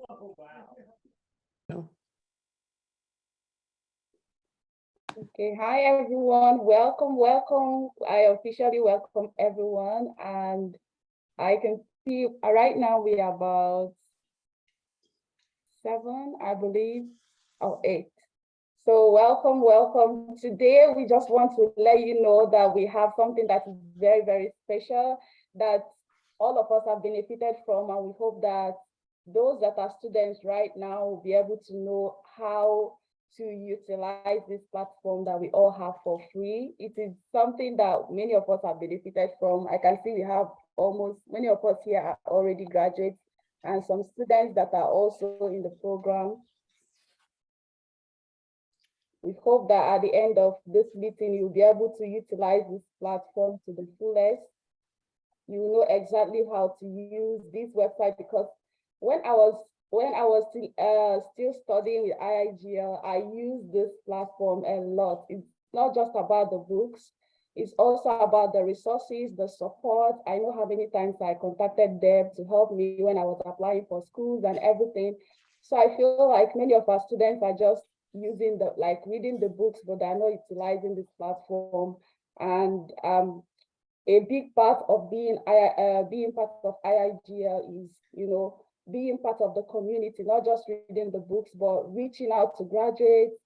No. Okay, hi everyone. Welcome, welcome. I officially welcome everyone, and I can see right now we are about 7, I believe, or 8. So welcome, welcome. Today we just want to let you know that we have something that is very, very special that all of us have benefited from, and we hope that those that are students right now will be able to know how to utilize this platform that we all have for free. It is something that many of us have benefited from. I can see we have almost, many of us here are already graduates, and some students that are also in the program. We hope that at the end of this meeting, you'll be able to utilize this platform to the fullest. You will know exactly how to use this website, because when I was still studying with IIGL, I used this platform a lot. It's not just about the books, it's also about the resources, the support. I know how many times I contacted Deb to help me when I was applying for schools and everything. So I feel like many of our students are just using reading the books, but they're not utilizing this platform. And a big part of being part of IIGL is, being part of the community, not just reading the books, but reaching out to graduates,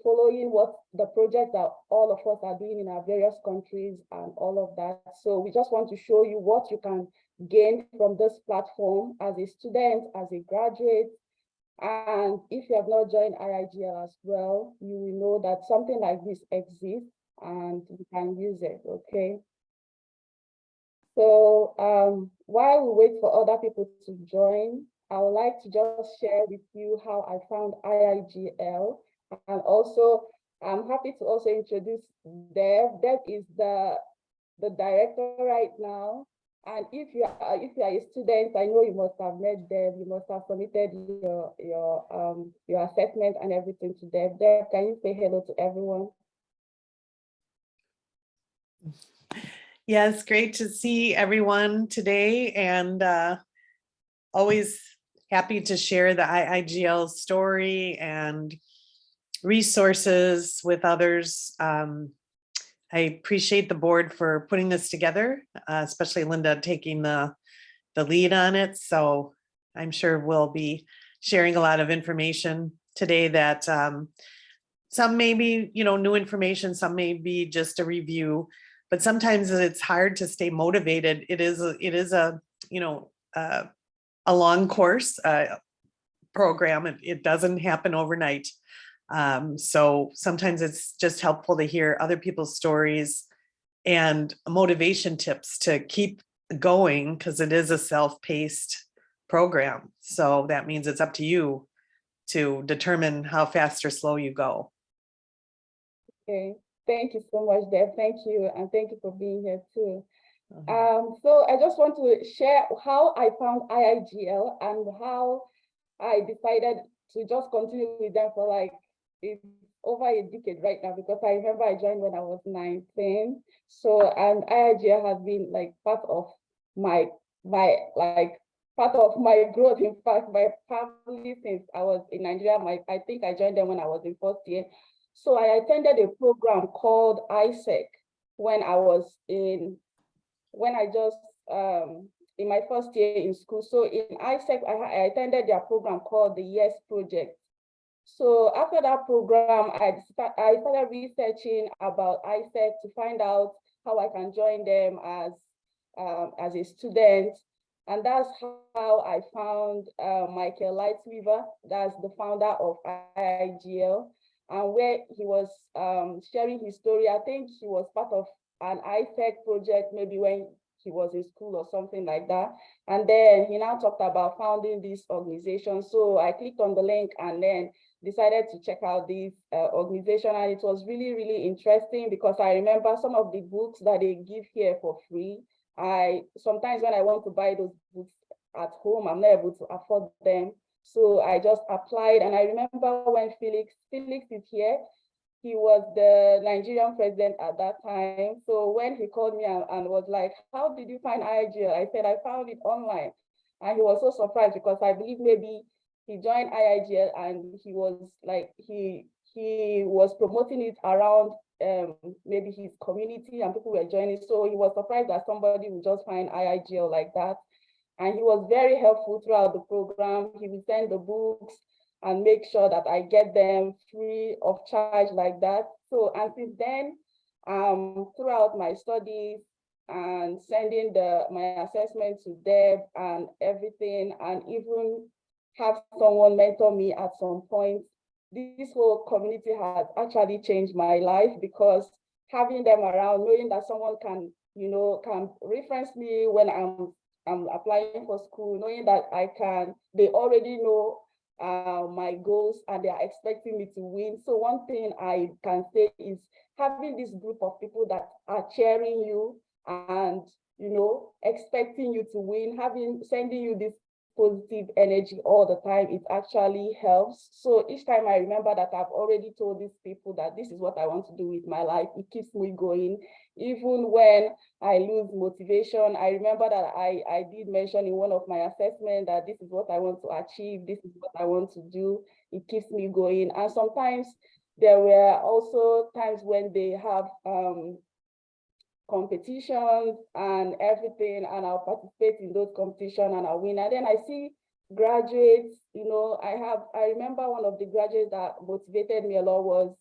following what the projects that all of us are doing in our various countries and all of that. So we just want to show you what you can gain from this platform as a student, as a graduate. And if you have not joined IIGL as well, you will know that something like this exists and you can use it, okay? So while we wait for other people to join, I would like to just share with you how I found IIGL. And also, I'm happy to also introduce Deb. Deb is the director right now. And if you are a student, I know you must have met Deb. You must have submitted your assessment and everything to Deb. Deb, can you say hello to everyone? Yeah, it's great to see everyone today, and always happy to share the IIGL story and resources with others. I appreciate the board for putting this together, especially Lynda taking the lead on it. So I'm sure we'll be sharing a lot of information today that some may be, new information, some may be just a review, but sometimes it's hard to stay motivated. It is a long course program. It doesn't happen overnight. So sometimes it's just helpful to hear other people's stories and motivation tips to keep going, because it is a self-paced program. So that means it's up to you to determine how fast or slow you go. Okay, thank you so much, Deb. Thank you, and thank you for being here too. So I just want to share how I found IIGL and how I decided to just continue with them for like over a decade right now, because I remember I joined when I was 19. So, and IIGL has been like part of my growth. In fact, my family, since I was in Nigeria, I think I joined them when I was in first year. So I attended a program called ISEC when I was in my first year in school. So in ISEC, I attended their program called the YES Project. So after that program, I started researching about ISEC to find out how I can join them as a student. And that's how I found Michael Lightweaver, that's the founder of IIGL, and where he was sharing his story. I think he was part of an ISEC project, maybe when he was in school or something like that. And then he now talked about founding this organization. So I clicked on the link and then decided to check out this organization. And it was really, really interesting, because I remember some of the books that they give here for free. Sometimes when I want to buy those books at home, I'm not able to afford them. So I just applied. And I remember when Felix is here, he was the Nigerian president at that time. So when he called me and was like, how did you find IIGL? I said, I found it online. And he was so surprised because I believe maybe he joined IIGL and he was like, he was promoting it around maybe his community and people were joining. So he was surprised that somebody would just find IIGL like that. And he was very helpful throughout the program. He would send the books and make sure that I get them free of charge like that. So, and since then, throughout my studies and sending my assessment to Deb and everything, and even have someone mentor me at some point, this whole community has actually changed my life, because having them around, knowing that someone can, can reference me when I'm applying for school, knowing that they already know my goals and they are expecting me to win. So one thing I can say is having this group of people that are cheering you and, expecting you to win, sending you this positive energy all the time, it actually helps. So each time I remember that I've already told these people that this is what I want to do with my life, it keeps me going. Even when I lose motivation, I remember that I did mention in one of my assessments that this is what I want to achieve, this is what I want to do. It keeps me going. And sometimes there were also times when they have competitions and everything, and I'll participate in those competitions and I'll win. And then I see graduates, I remember one of the graduates that motivated me a lot was,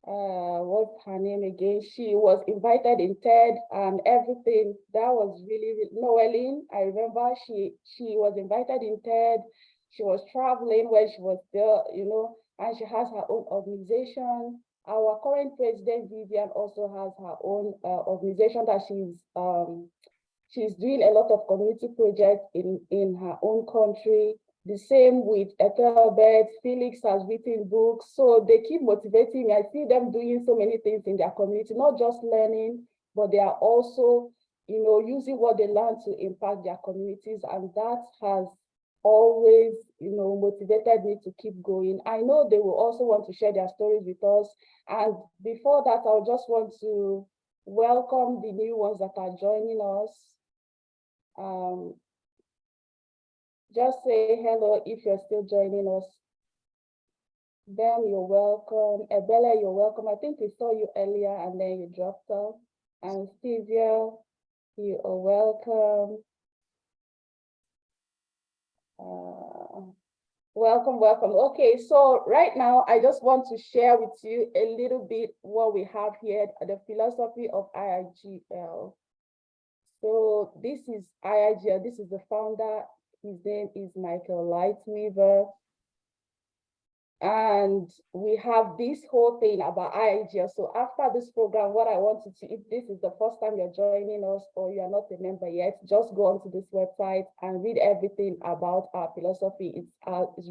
what's her name again? She was invited in TED and everything. That was really, Noeline, I remember she was invited in TED. She was traveling when she was there, and she has her own organization. Our current President Vivian also has her own organization that she's doing a lot of community projects in her own country. The same with Ethelbert. Felix has written books, so they keep motivating me. I see them doing so many things in their community, not just learning, but they are also, using what they learn to impact their communities, and that has always, motivated me to keep going. I know they will also want to share their stories with us. And before that, I just want to welcome the new ones that are joining us. Just say hello if you're still joining us. Ben, you're welcome. Ebele, you're welcome. I think we saw you earlier and then you dropped off. And Stevia, you are welcome. Welcome. Okay, so right now I just want to share with you a little bit what we have here, the philosophy of IIGL. So this is IIGL, this is the founder. His name is Michael Lightweaver. And we have this whole thing about IIGL. So after this program, what I want you to, if this is the first time you're joining us or you're not a member yet, just go onto this website and read everything about our philosophy. It's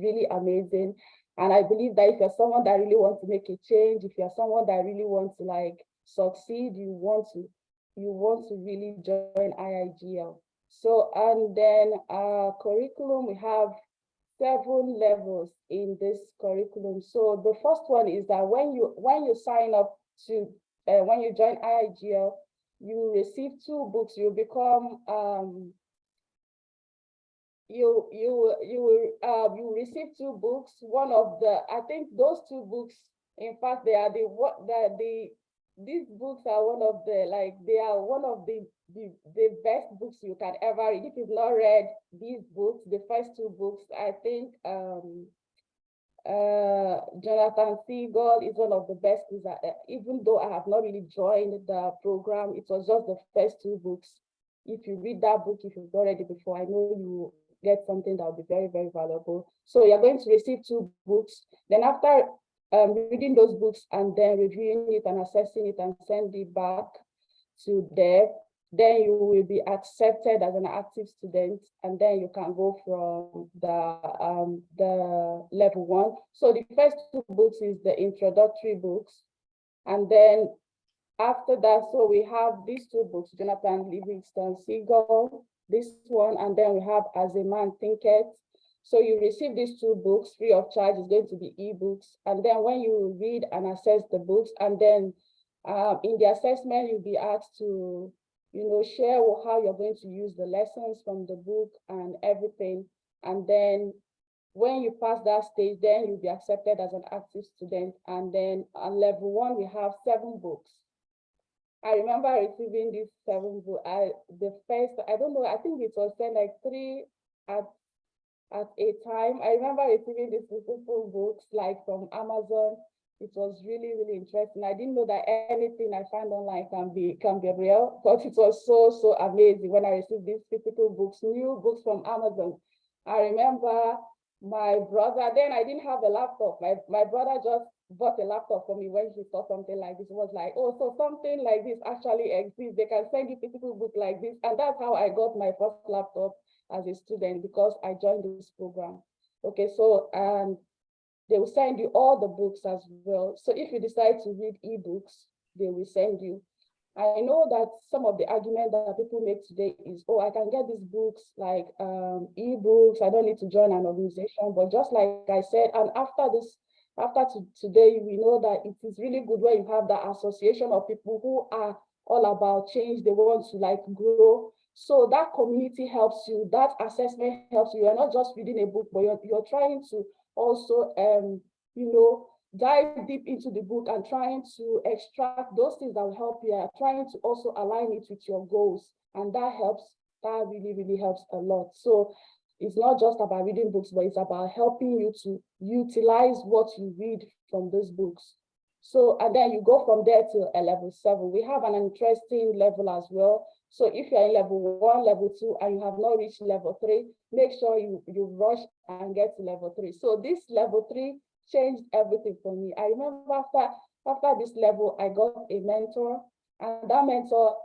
really amazing. And I believe that if you're someone that really wants to make a change, if you're someone that really wants to succeed, you want to really join IIGL. So, and then our curriculum, we have 7 levels in this curriculum. So the first one is that when you sign up to when you join IIGL, you receive 2 books. You become you receive 2 books. One of the, I think those 2 books, in fact, they are these books are one of the best books you can ever read. If you've not read these books, the first 2 books, I think Jonathan Siegel is one of the best books. Even though I have not really joined the program, it was just the first 2 books. If you read that book, if you've not read it before, I know you get something that will be very, very valuable. So you're going to receive 2 books. Then after reading those books and then reviewing it and assessing it and send it back to Deb, then you will be accepted as an active student, and then you can go from the level 1. So the first 2 books is the introductory books, and then after that, so we have these 2 books, Jonathan Livingston Seagull, this one, and then we have As a Man Thinketh. So you receive these 2 books free of charge. It's going to be ebooks. And then when you read and assess the books, and then in the assessment, you'll be asked to, share how you're going to use the lessons from the book and everything. And then when you pass that stage, then you'll be accepted as an active student. And then on level 1, we have 7 books. I remember receiving these 7 books. I don't know, I think it was like 3 at a time. I remember receiving these beautiful books like from Amazon. It was really, really interesting. I didn't know that anything I find online can be real, but it was so amazing when I received these physical books, new books from Amazon. I remember my brother, then I didn't have a laptop. My brother just bought a laptop for me when he saw something like this. It was like, oh, so something like this actually exists. They can send you physical book like this. And that's how I got my first laptop as a student, because I joined this program. Okay, so, and they will send you all the books as well. So if you decide to read ebooks, they will send you. I know that some of the argument that people make today is, oh, I can get these books like ebooks. I don't need to join an organization. But just like I said, and after today, we know that it is really good when you have that association of people who are all about change. They want to like grow. So that community helps you. That assessment helps you. You're not just reading a book, but you're trying to also, dive deep into the book and trying to extract those things that will help you, trying to also align it with your goals. And that really, really helps a lot. So it's not just about reading books, but it's about helping you to utilize what you read from those books. So, and then you go from there to a level 7. We have an interesting level as well. So if you're in level 1, level 2, and you have not reached level 3, make sure you rush and get to level 3. So this level 3 changed everything for me. I remember after this level, I got a mentor, and that mentor,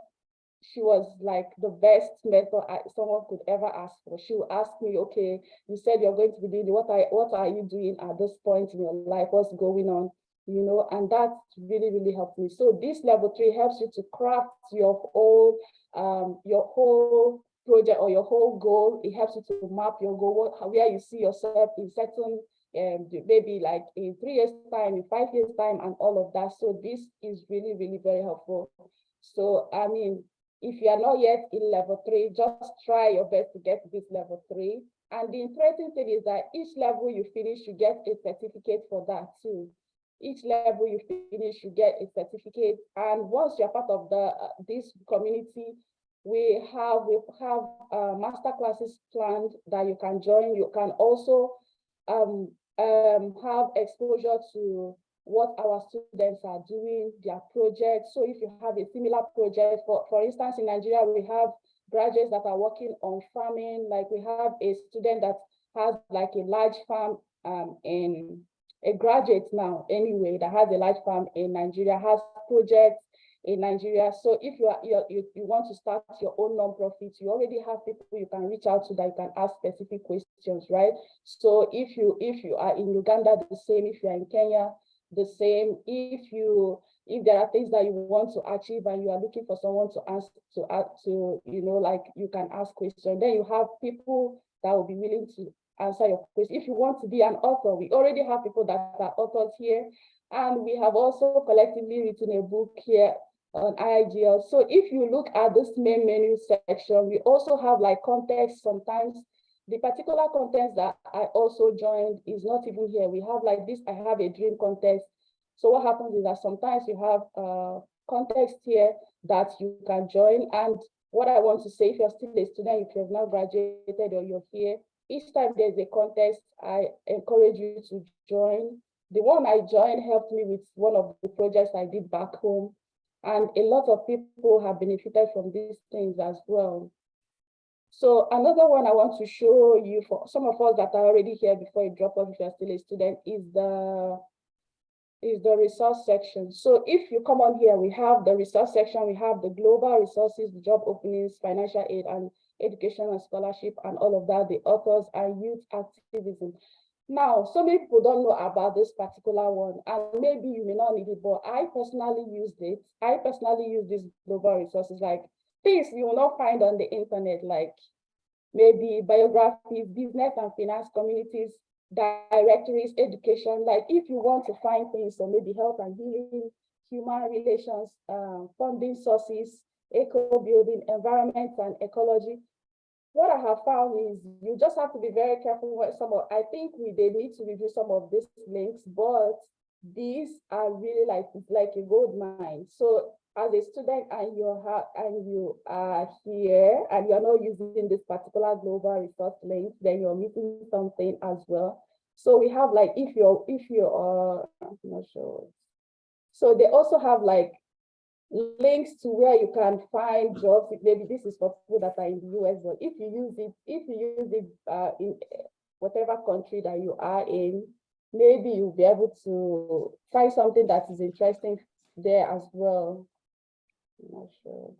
she was like the best mentor someone could ever ask for. She would ask me, okay, you said you're going to be doing, what are you doing at this point in your life? What's going on? And that really, really helped me. So this level 3 helps you to craft your whole project or your whole goal. It helps you to map your goal, where you see yourself in certain, maybe like in 3 years time, in 5 years time, and all of that. So this is really, really very helpful. So, I mean, if you are not yet in level 3, just try your best to get to this level 3. And the interesting thing is that each level you finish, you get a certificate for that too. Each level you finish, you get a certificate. And once you're part of this community, we have master classes planned that you can join. You can also have exposure to what our students are doing, their projects. So if you have a similar project, for instance, in Nigeria, we have graduates that are working on farming. Like we have a student that has like a large farm in a graduate now anyway that has a large farm in Nigeria, has projects in Nigeria. So if you want to start your own nonprofit, you already have people you can reach out to that you can ask specific questions, right? So if you are in Uganda, the same. If you are in Kenya, the same. If there are things that you want to achieve and you are looking for someone to ask like you can ask questions, then you have people that will be willing to answer your question. If you want to be an author, we already have people that are authors here, and we have also collectively written a book here on iigl. So if you look at this main menu section, we also have like context. Sometimes the particular context that I also joined is not even here. We have like this, I have a dream contest. So what happens is that sometimes you have context here that you can join. And what I want to say, if you're still a student, if you have not graduated or you're here, each time there's a contest, I encourage you to join. The one I joined helped me with one of the projects I did back home. And a lot of people have benefited from these things as well. So another one I want to show you, for some of us that are already here before you drop off, if you're still a student, is the resource section. So if you come on here, we have the resource section, we have the global resources, the job openings, financial aid, and education and scholarship, and all of that, the authors and youth activism. Now, so many people don't know about this particular one, and maybe you may not need it, but I personally used it. I personally use these global resources, like things you will not find on the internet, like maybe biographies, business and finance communities, directories, education. Like if you want to find things, so maybe health and healing, human relations, funding sources, eco-building, environment and ecology. What I have found is you just have to be very careful with I think they need to review some of these links, but these are really like a gold mine. So as a student and you are here and you're not using this particular global resource link, then you're missing something as well. So we have like, if you're I'm not sure. So they also have like links to where you can find jobs. Maybe this is for people that are in the US, but if you use it in whatever country that you are in, maybe you'll be able to find something that is interesting there as well. I'm not sure.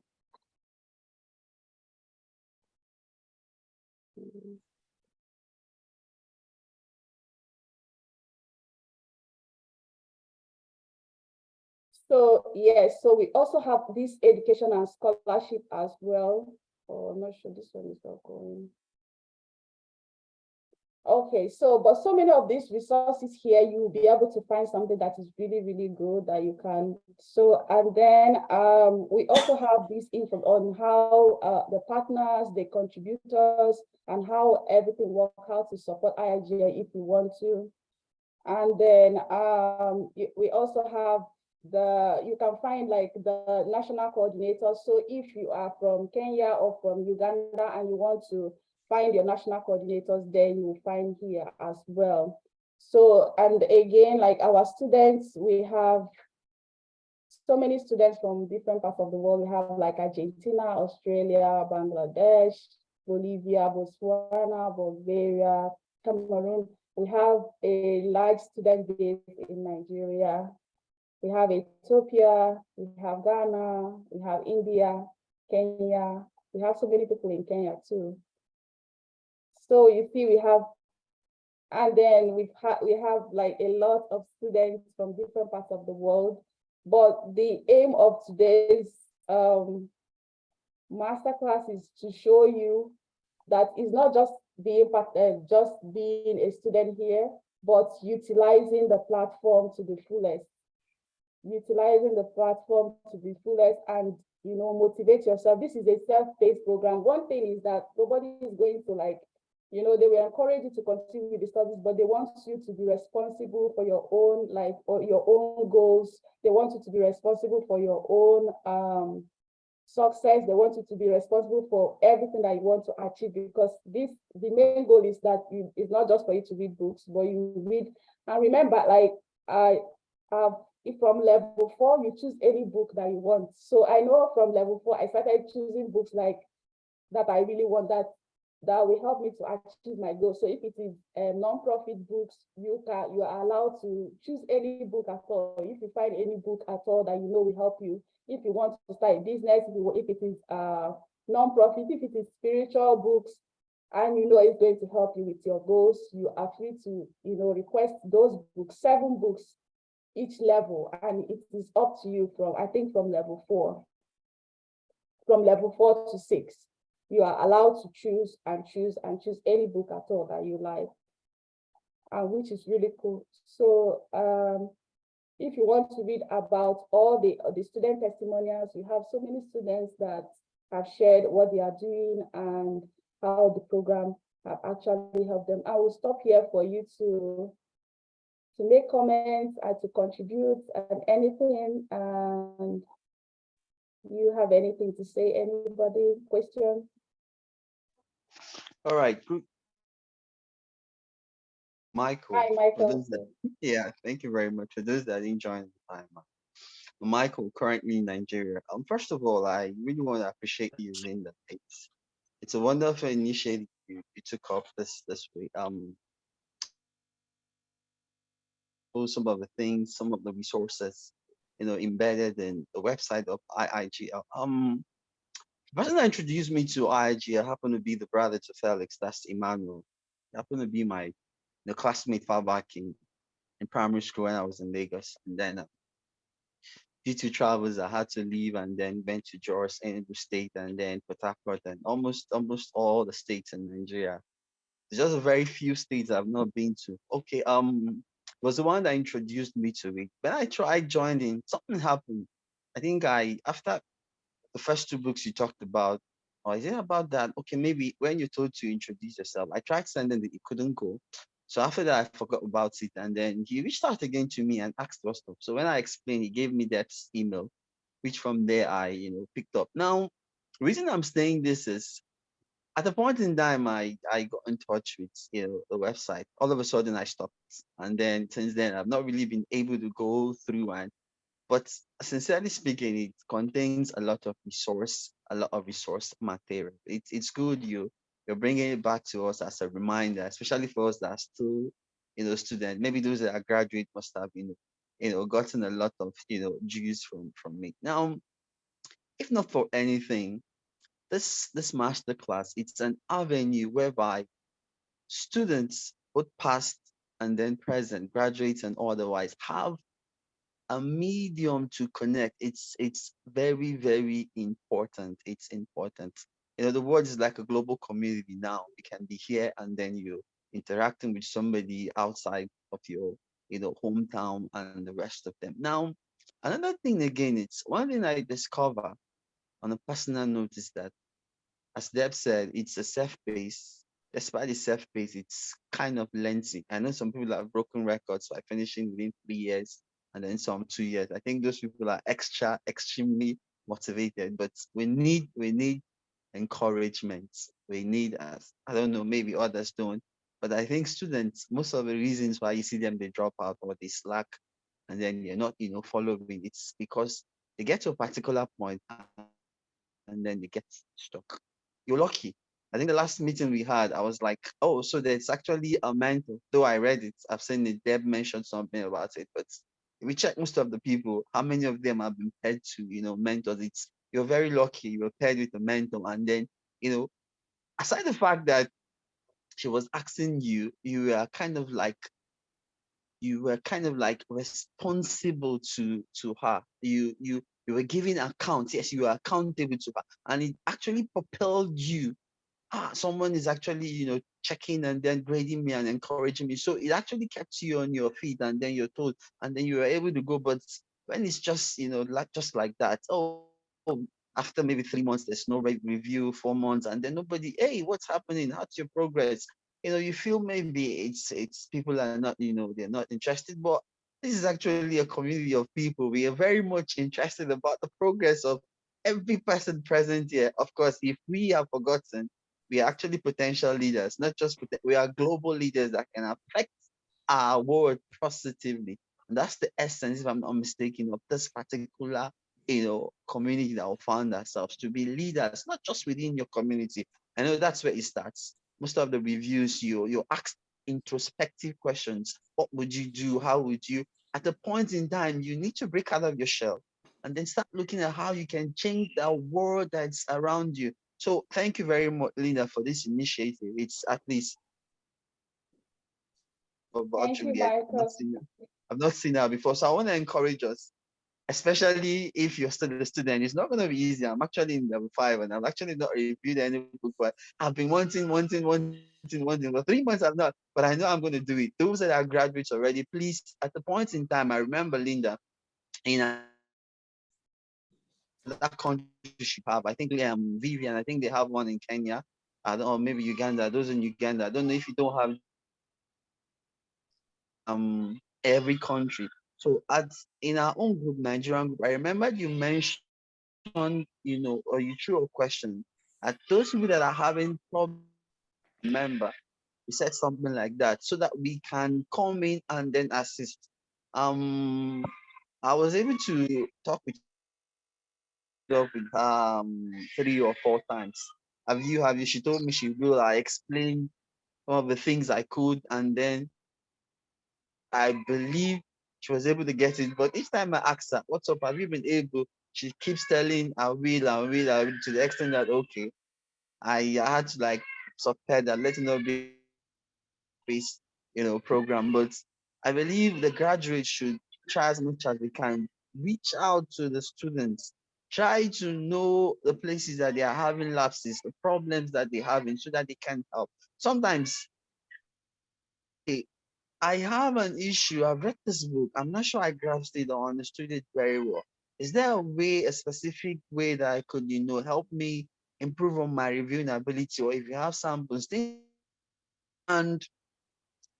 So yes, so we also have this education and scholarship as well. Oh, I'm not sure this one is not going. Okay, but so many of these resources here, you will be able to find something that is really, really good that you can. So, and then we also have this info on how the partners, the contributors, and how everything works, how to support IIGL if you want to. And then we also have you can find like the national coordinators. So if you are from Kenya or from Uganda and you want to find your national coordinators, then you will find here as well. So, and again, like our students, we have so many students from different parts of the world. We have like Argentina, Australia, Bangladesh, Bolivia, Botswana, Bulgaria, Cameroon. We have a large student base in Nigeria. We have Ethiopia, we have Ghana, we have India, Kenya. We have so many people in Kenya too. So you see, we have, and then we have like a lot of students from different parts of the world. But the aim of today's masterclass is to show you that it's not just being a student here, but utilizing the platform to the fullest. Utilizing the platform to the fullest and motivate yourself. This is a self-paced program. One thing is that nobody is going to they will encourage you to continue with the studies, but they want you to be responsible for your own life or your own goals. They want you to be responsible for your own success. They want you to be responsible for everything that you want to achieve, because the main goal is that it's not just for you to read books, but you read. And remember, like if from level 4, you choose any book that you want. So I know from level 4, I started choosing books like that I really want, that will help me to achieve my goals. So if it is non-profit books, you are allowed to choose any book at all. If you find any book at all that will help you, if you want to start a business, if it is non-profit, if it is spiritual books, and it's going to help you with your goals, you are free to request those books, 7 books each level, and it is up to you from level 4. From level 4 to 6, you are allowed to choose any book at all that you like, which is really cool. So if you want to read about all the student testimonials, we have so many students that have shared what they are doing and how the program have actually helped them. I will stop here for you to make comments and to contribute and anything. And you have anything to say? Anybody? Question? All right, good. Michael. Hi, For Michael. those that, yeah, thank you very much. For those that didn't join the time, Michael, currently in Nigeria. First of all, I really want to appreciate you, Lynda. It's a wonderful initiative you took up this week. Some of the things, some of the resources, embedded in the website of IIGL. The person that introduced me to IIGL happened to be the brother to Felix. That's Emmanuel. He happened to be my classmate far back in primary school when I was in Lagos, and then due to travels, I had to leave and then went to Jos, Enugu State, and then Port Harcourt, and almost all the states in Nigeria. There's just a very few states I've not been to. Okay, was the one that introduced me to it. When I tried joining, something happened. I think after the first two books you talked about, or is it about that? Okay, maybe when you're told to introduce yourself, I tried sending it, it couldn't go. So after that, I forgot about it. And then he reached out again to me and asked us stuff. So when I explained, he gave me that email, which from there I, picked up. Now, the reason I'm saying this is at a point in time, I got in touch with, the website. All of a sudden I stopped. And then since then, I've not really been able to go through and but sincerely speaking, it contains a lot of resource material. It's good you're bringing it back to us as a reminder, especially for us that are still, students. Maybe those that are graduate must have, gotten a lot of, juice from it. Now, if not for anything, this masterclass, it's an avenue whereby students, both past and then present, graduates and otherwise, have a medium to connect. It's very, very important. It's important. The world is like a global community now. You can be here and then you interacting with somebody outside of your, hometown and the rest of them. Now, another thing again, it's one thing I discover on a personal note is that, as Deb said, it's a self-paced. Despite the self-paced, it's kind of lengthy. I know some people have broken records by finishing within 3 years and then some 2 years. I think those people are extremely motivated. But we need encouragement. We need, as I don't know, maybe others don't. But I think students, most of the reasons why you see them they drop out or they slack and then you're not, following, it's because they get to a particular point and then they get stuck. You're lucky. I think the last meeting we had, I was like, oh, so there's actually a mentor. Though I read it, I've seen it, Deb mentioned something about it. But if we check most of the people, how many of them have been paired to, mentors? You're very lucky. You're paired with a mentor. And then, aside the fact that she was asking you, you were kind of like responsible to her. You were giving account. Yes, you were accountable to her, and it actually propelled you. Someone is actually checking and then grading me and encouraging me. So it actually kept you on your feet, and then you're told, and then you were able to go. But when it's just like just like that, oh, after maybe 3 months, there's no review, 4 months, and then nobody, hey, what's happening? How's your progress? You feel maybe it's people are not, they're not interested, but this is actually a community of people. We are very much interested about the progress of every person present here. Of course, if we have forgotten, we are actually potential leaders, not just we are global leaders that can affect our world positively. And that's the essence, if I'm not mistaken, of this particular, community that we found ourselves to be leaders, not just within your community. I know that's where it starts. Most of the reviews, you ask introspective questions. What would you do? How would you? At a point in time, you need to break out of your shell and then start looking at how you can change the world that's around you. So thank you very much, Lynda, for this initiative. It's at least about Thank you, Juliet. Michael. I've not seen her before. So I want to encourage us, especially if you're still a student. It's not going to be easy. I'm actually in level 5 and I've actually not reviewed any book, but I've been wanting. For 3 months I've not, but I know I'm going to do it. Those that are graduates already, please, at the point in time, I remember Lynda in that country she have. I think Vivian, I think they have one in Kenya. I don't know, maybe Uganda. Those in Uganda. I don't know if you don't have every country. So in our own group, Nigerian group, I remember you mentioned, or you threw a question at those people that are having problems. Remember, you said something like that so that we can come in and then assist. Um, I was able to talk with 3 or 4 times. Have you? She told me she will. I explained some of the things I could, and then I believe she was able to get it. But each time I ask her, what's up? Have you been able? She keeps telling, I will, to the extent that, okay, I had to like subscribe that, let it not be based, program. But I believe the graduates should try as much as they can, reach out to the students, try to know the places that they are having lapses, the problems that they're having so that they can help. Sometimes, hey, I have an issue. I've read this book. I'm not sure I grasped it or understood it very well. is there a way, a specific way that I could, help me improve on my reviewing ability? Or if you have samples, and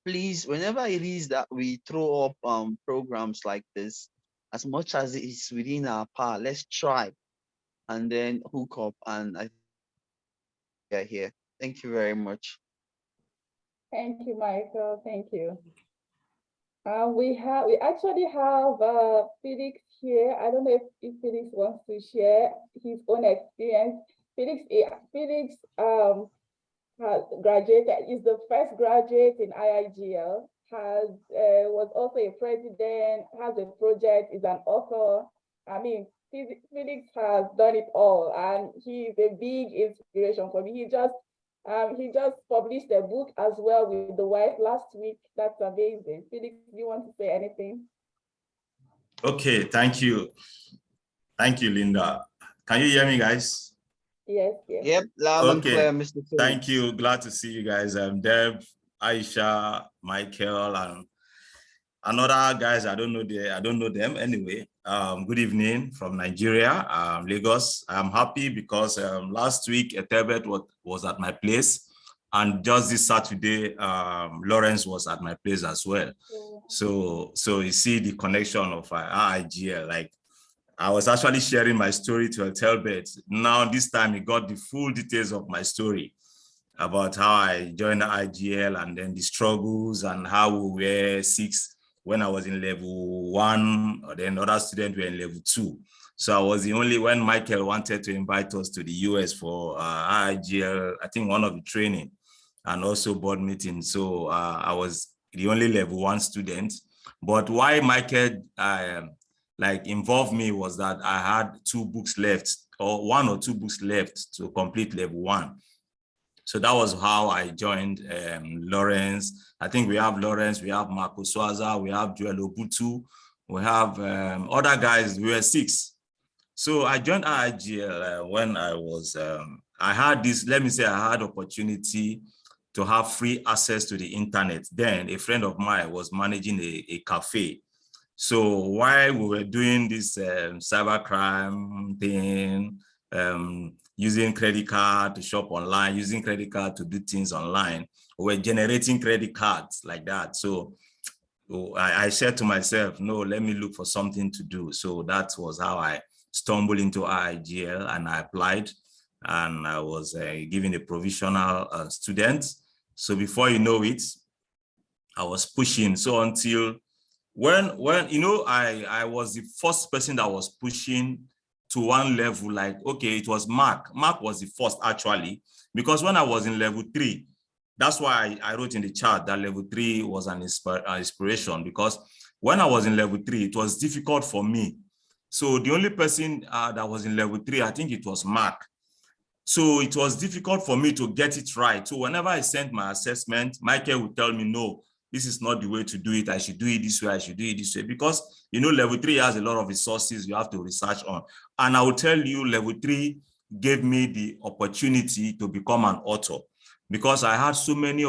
please, whenever it is that we throw up programs like this, as much as it is within our power, let's try and then hook up. And I think here. Thank you very much. Thank you, Michael. Thank you. We actually have Felix here. I don't know if Felix wants to share his own experience. Felix has graduated, is the first graduate in IIGL, was also a president, has a project, is an author. I mean, Felix has done it all, and he is a big inspiration for me. He just published a book as well with the wife last week. That's amazing. Felix, do you want to say anything? Okay, thank you. Thank you, Lynda. Can you hear me, guys? Yes, yes. Yep, loud and clear, Mr. Felix. Thank you. Glad to see you guys. Deb, Aisha, Michael, and other guys. I don't know them anyway. Good evening from Nigeria, Lagos. I'm happy because last week Etebet was at my place, and just this Saturday, Lawrence was at my place as well. Yeah. So you see the connection of IIGL. Like, I was actually sharing my story to Etebet. Now this time he got the full details of my story about how I joined IIGL and then the struggles and how we were 6 when I was in level 1, or then other students were in level 2. So I was the only, when Michael wanted to invite us to the US for IIGL, I think one of the training and also board meeting. So I was the only level 1 student. But why Michael involved me was that I had 2 books left, or 1 or 2 books left to complete level 1. So that was how I joined Lawrence. I think we have Lawrence, we have Marco Swaza, we have Joel Obutu, we have other guys. We were 6. So I joined IIGL when I was, I had this, let me say I had opportunity to have free access to the internet. Then a friend of mine was managing a cafe. So while we were doing this cybercrime thing, using credit card to shop online, using credit card to do things online, we were generating credit cards like that. So I said to myself, no, let me look for something to do. So that was how I stumbled into IIGL, and I applied, and I was given a provisional student. So before you know it, I was pushing. So until when I was the first person that was pushing to one level, like, okay, it was Mark. Mark was the first actually, because when I was in level 3, that's why I wrote in the chat that level 3 was an inspiration, because when I was in level 3, it was difficult for me. So the only person that was in level 3, I think it was Mark. So it was difficult for me to get it right. So whenever I sent my assessment, Michael would tell me, no, this is not the way to do it. I should do it this way. I should do it this way. Because, level 3 has a lot of resources you have to research on. And I will tell you, level 3 gave me the opportunity to become an author, because I had so many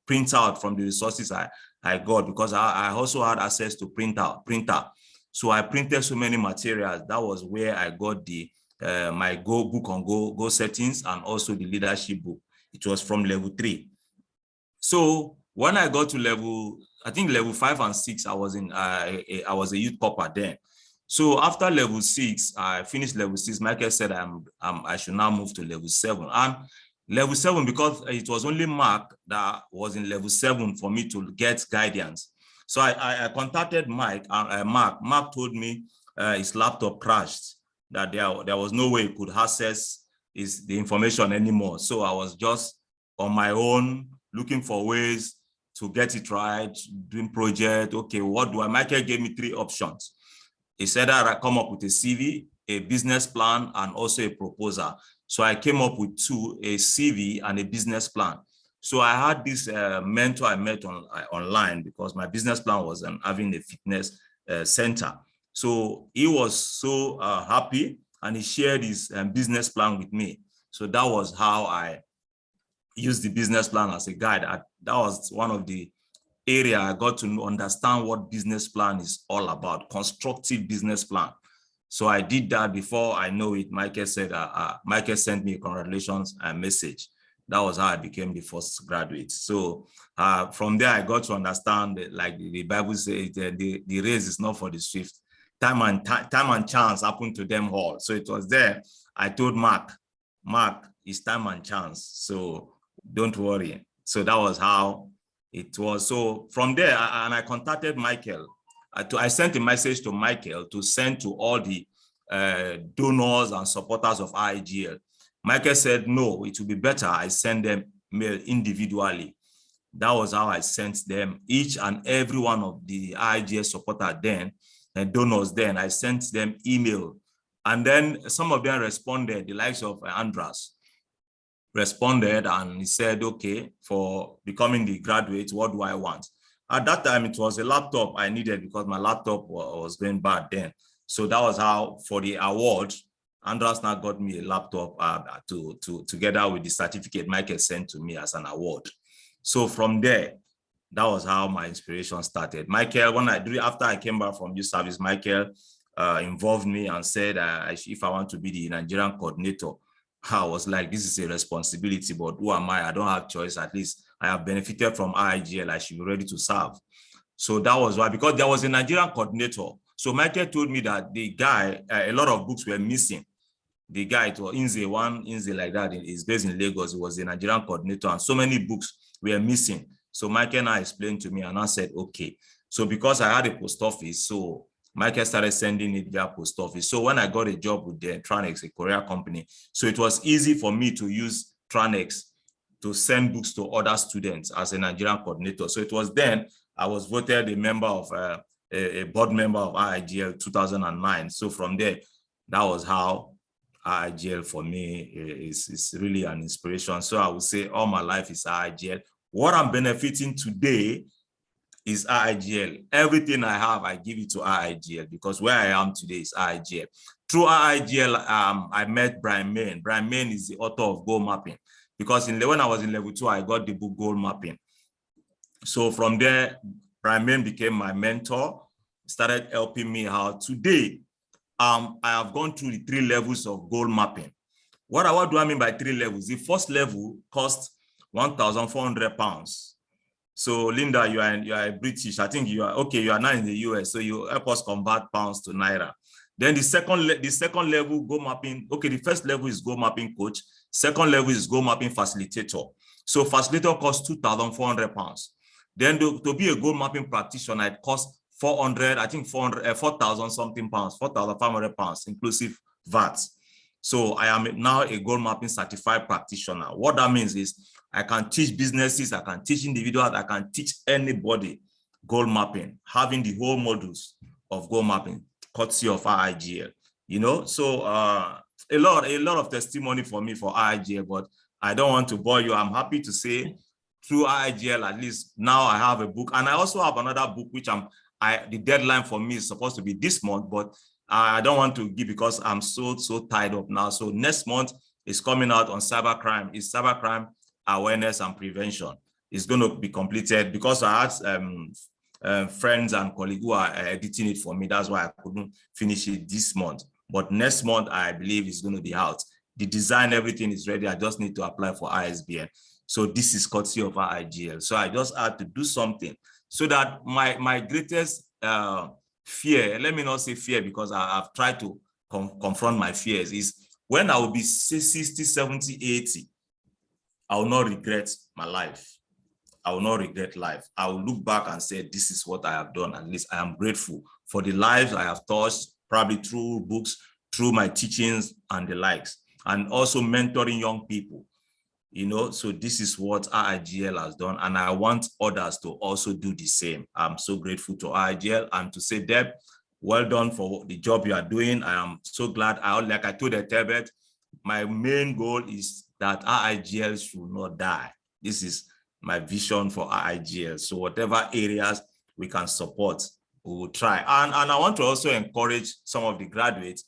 printout from the resources I got, because I also had access to printer. So I printed so many materials. That was where I got the my book on Go settings, and also the leadership book. It was from level 3. So when I got to level 5 and 6, I was a youth corper then. So after level 6, I finished level 6. Michael said I should now move to level 7. And level 7, because it was only Mark that was in level 7 for me to get guidance. So I contacted Mark. Mark told me his laptop crashed, that there was no way he could access the information anymore. So I was just on my own, looking for ways to get it right, doing project. Okay, what do I? Michael gave me 3 options. He said that I come up with a CV, a business plan, and also a proposal. So I came up with 2, a CV and a business plan. So I had this mentor I met online, because my business plan was having a fitness center. So he was so happy, and he shared his business plan with me. So that was how I used the business plan as a guide. That was one of the area, I got to understand what business plan is all about, constructive business plan. So I did that. Before I know it, Michael sent me a congratulations message. That was how I became the first graduate. So from there, I got to understand that, like the Bible says, the race is not for the swift. Time and chance happened to them all. So it was there. I told Mark, it's time and chance. So don't worry. So that was how it was. So from there, I contacted Michael. I sent a message to Michael to send to all the donors and supporters of iIGL. Michael said, no, it would be better I send them mail individually. That was how I sent them, each and every one of the iIGL supporters then, and donors then, I sent them email. And then some of them responded, the likes of Andras responded, and he said, okay, for becoming the graduate, what do I want? At that time, it was a laptop I needed because my laptop was going bad then. So that was how, for the award, Andras now got me a laptop together with the certificate Michael sent to me as an award. So from there, that was how my inspiration started. Michael, after I came back from youth service, Michael involved me and said if I want to be the Nigerian coordinator, I was like, this is a responsibility, but who am I? I don't have choice. At least I have benefited from iIGL. I should be ready to serve. So that was why, because there was a Nigerian coordinator. So Michael told me that the guy, a lot of books were missing. The guy, it was Inze like that, is based in Lagos. He was a Nigerian coordinator, and so many books were missing. So Michael and I explained to me, and I said, okay. So because I had a post office, so Michael started sending it via post office. So when I got a job with the Tranex, a Korea company, so it was easy for me to use Tranex to send books to other students as a Nigerian coordinator. So it was then I was voted a member of a board member of iIGL 2009. So from there, that was how iIGL for me is really an inspiration. So I would say all my life is iIGL. What I'm benefiting today is iIGL. Everything I have, I give it to iIGL, because where I am today is iIGL. Through iIGL, I met Brian Main. Brian Main is the author of Goal Mapping, because when I was in level 2, I got the book Goal Mapping. So from there, Brian Main became my mentor, started helping me out. Today, I have gone through the 3 levels of goal mapping. What do I mean by 3 levels? The first level cost £1,400. So Lynda, you are British. I think you are okay. You are now in the US, so you help us convert pounds to naira. Then the second level goal mapping. Okay, the first level is goal mapping coach. Second level is goal mapping facilitator. So facilitator costs £2,400. Then to be a goal mapping practitioner, it costs 4,000 something pounds, £4,500 inclusive VAT. So I am now a goal mapping certified practitioner. What that means is I can teach businesses, I can teach individuals, I can teach anybody goal mapping, having the whole modules of goal mapping, courtesy of iIGL. You know, so a lot of testimony for me for iIGL, but I don't want to bore you. I'm happy to say through iIGL, at least now I have a book, and I also have another book which the deadline for me is supposed to be this month, but I don't want to give because I'm so tied up now. So next month is coming out on cybercrime. It's cybercrime awareness and prevention. It's going to be completed because I had friends and colleagues who are editing it for me. That's why I couldn't finish it this month. But next month, I believe it's going to be out. The design, everything is ready. I just need to apply for ISBN. So this is courtesy of iIGL. So I just had to do something so that my greatest fear, let me not say fear because I've tried to confront my fears, is when I will be 60, 70, 80, I will not regret my life. I will not regret life. I will look back and say, this is what I have done. At least I am grateful for the lives I have touched, probably through books, through my teachings and the likes, and also mentoring young people. You know, so this is what iIGL has done, and I want others to also do the same. I'm so grateful to iIGL, and to say, Deb, well done for the job you are doing. I am so glad. Like I told Tebet, my main goal is that iIGL should not die. This is my vision for iIGL. So whatever areas we can support, we will try. And I want to also encourage some of the graduates.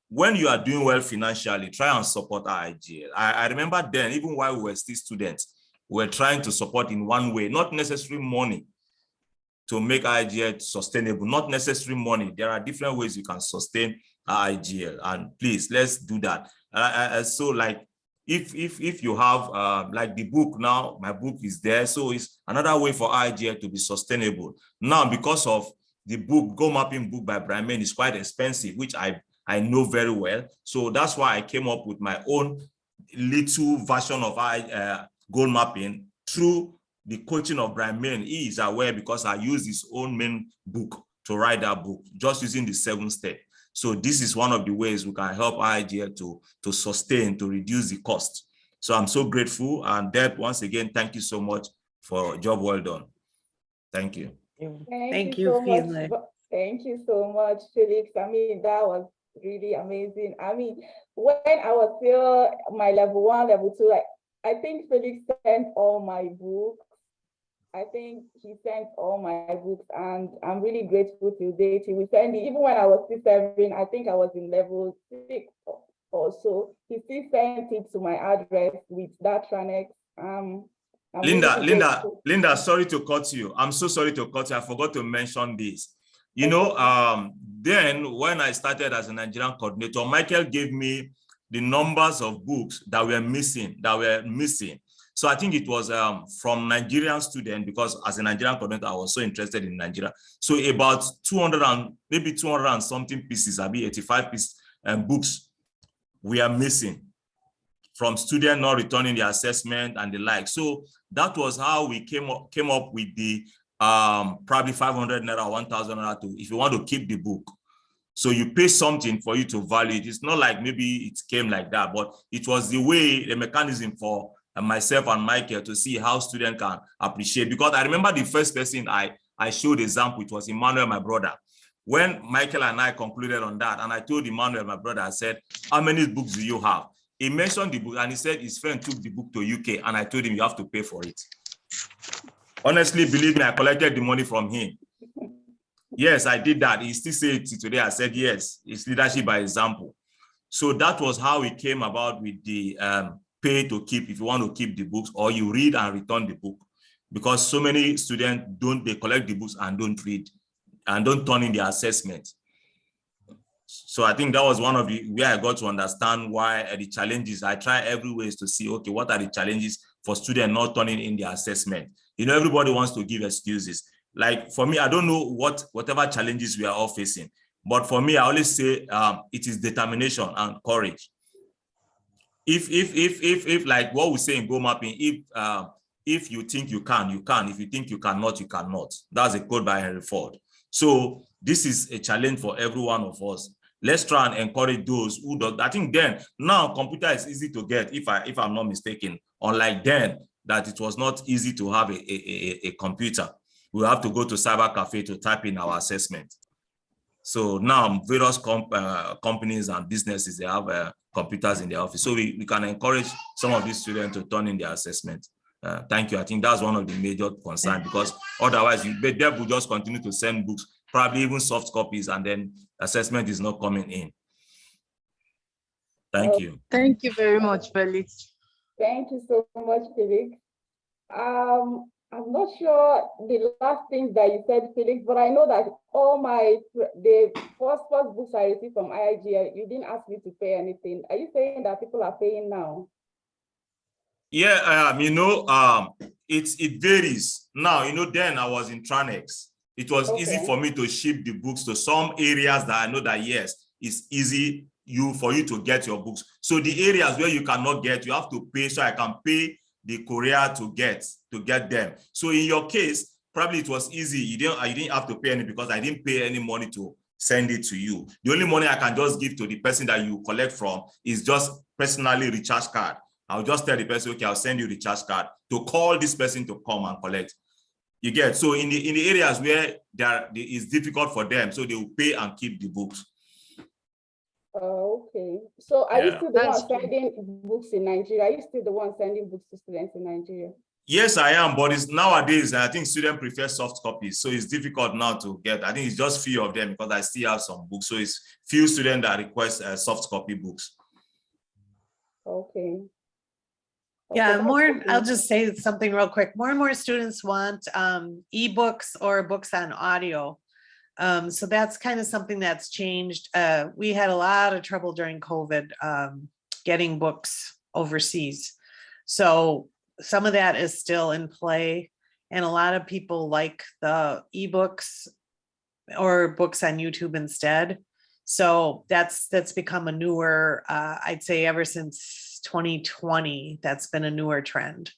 When you are doing well financially, try and support iIGL. I remember then, even while we were still students, we were trying to support in one way, not necessarily money, to make IIGL sustainable, not necessarily money. There are different ways you can sustain IIGL, and please, let's do that. So like, if you have like the book now, my book is there, so it's another way for IIGL to be sustainable. Now, because of the book, Goal Mapping book by Brian Main is quite expensive, which I know very well. So that's why I came up with my own little version of goal mapping through the coaching of Brian Main. He is aware because I use his own main book to write that book, just using the 7 steps. So this is one of the ways we can help IIGL to sustain, to reduce the cost. So I'm so grateful. And Deb, once again, thank you so much for a job well done. Thank you. Thank you, so much. Felix. Thank you so much, Felix. I mean, that was really amazing. I mean, when I was still my level 1, level 2, like, I think Felix sent all my books. I think he sent all my books, and I'm really grateful to date. He will send it, even when I was still 7, I think I was in level 6 or so. He still sent it to my address with that Tranex. Lynda, sorry to cut you. I'm so sorry to cut you. I forgot to mention this. You know, then when I started as a Nigerian coordinator, Michael gave me the numbers of books that were missing. So I think it was from Nigerian students, because as a Nigerian coordinator, I was so interested in Nigeria. So about 200 and something pieces, 85 pieces books we are missing from students not returning the assessment and the like. So that was how we came up with the probably 500 naira, 1,000 naira if you want to keep the book. So you pay something for you to value it. It's not like maybe it came like that, but it was the way, the mechanism for myself and Michael to see how students can appreciate. Because I remember the first person I showed example, it was Emmanuel, my brother. When Michael and I concluded on that, and I told Emmanuel, my brother, I said, how many books do you have? He mentioned the book and he said his friend took the book to UK, and I told him you have to pay for it. Honestly, believe me, I collected the money from him. Yes, I did that. He still says it today. I said, yes, it's leadership by example. So that was how we came about with the pay to keep, if you want to keep the books, or you read and return the book. Because so many students they collect the books and don't read and don't turn in the assessment. So I think that was one of the where I got to understand why the challenges. I try every ways to see, okay, what are the challenges for students not turning in the assessment? You know, everybody wants to give excuses. Like for me, I don't know whatever challenges we are all facing, but for me, I always say it is determination and courage. If like what we say in Goal Mapping, if you think you can, you can. If you think you cannot, you cannot. That's a quote by Henry Ford. So this is a challenge for every one of us. Let's try and encourage those who don't. I think then now computer is easy to get, if I'm not mistaken. Unlike then, that it was not easy to have a computer. We have to go to cyber cafe to type in our assessment. So now various companies and businesses, they have computers in their office. So we can encourage some of these students to turn in their assessment. Thank you. I think that's one of the major concerns, because otherwise Deb will just continue to send books, probably even soft copies, and then assessment is not coming in. Thank you. Thank you very much, Felix. Thank you so much, Felix. I'm not sure the last things that you said, Felix, but I know that all the first books I received from IIGL, you didn't ask me to pay anything. Are you saying that people are paying now? Yeah, you know, it varies. Now, you know, then I was in Tranex. It was easy for me to ship the books to some areas that I know that, yes, it's easy for you to get your books. So the areas where you cannot get, you have to pay, so I can pay the courier to get them. So in your case, probably it was easy. You didn't have to pay any, because I didn't pay any money to send it to you. The only money I can just give to the person that you collect from is just personally recharge card. I'll just tell the person, okay, I'll send you the recharge card to call this person to come and collect. You get, so in the areas where it's difficult for them, so they will pay and keep the books. Okay. So are you still the one sending books in Nigeria? Are you still the one sending books to students in Nigeria? Yes, I am, but it's nowadays, I think students prefer soft copies, so it's difficult now to get. I think it's just few of them, because I still have some books, so it's few students that request soft copy books. Okay. Yeah, that's more, okay. I'll just say something real quick. More and more students want ebooks or books on audio. So that's kind of something that's changed. We had a lot of trouble during COVID getting books overseas. So some of that is still in play. And a lot of people like the ebooks or books on YouTube instead. So that's become a newer, I'd say ever since 2020, that's been a newer trend.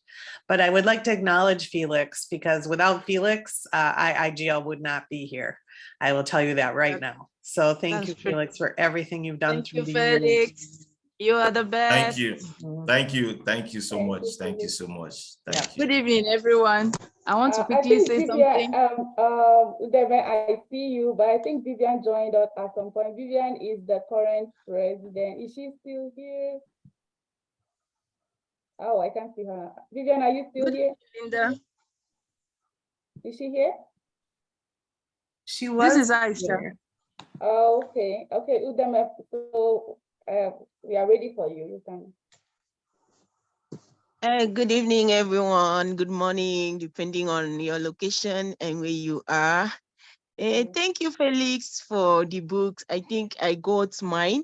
But I would like to acknowledge Felix, because without Felix, IIGL would not be here. I will tell you that right now. So thank you, That's true. Felix, for everything you've done Thank through you, the years. Felix. You are the Thank best. you. Mhm. Thank you. Thank you so Thank much. you, Thank you Felix. so much. Yeah. Thank you. Good evening, everyone. I want to I quickly think say Vivian, something. Debe, I see you, but I think Vivian joined us at some point. Vivian is the current president. Is she still here? Oh, I can't see her. Vivian, are you still Good here? Linda. Is she here? She This was is Aisha. here. Oh, okay. Okay, Udeme, so we are ready for you. You can. Good evening, everyone. Good morning, depending on your location and where you are. Thank you, Felix, for the books. I think I got mine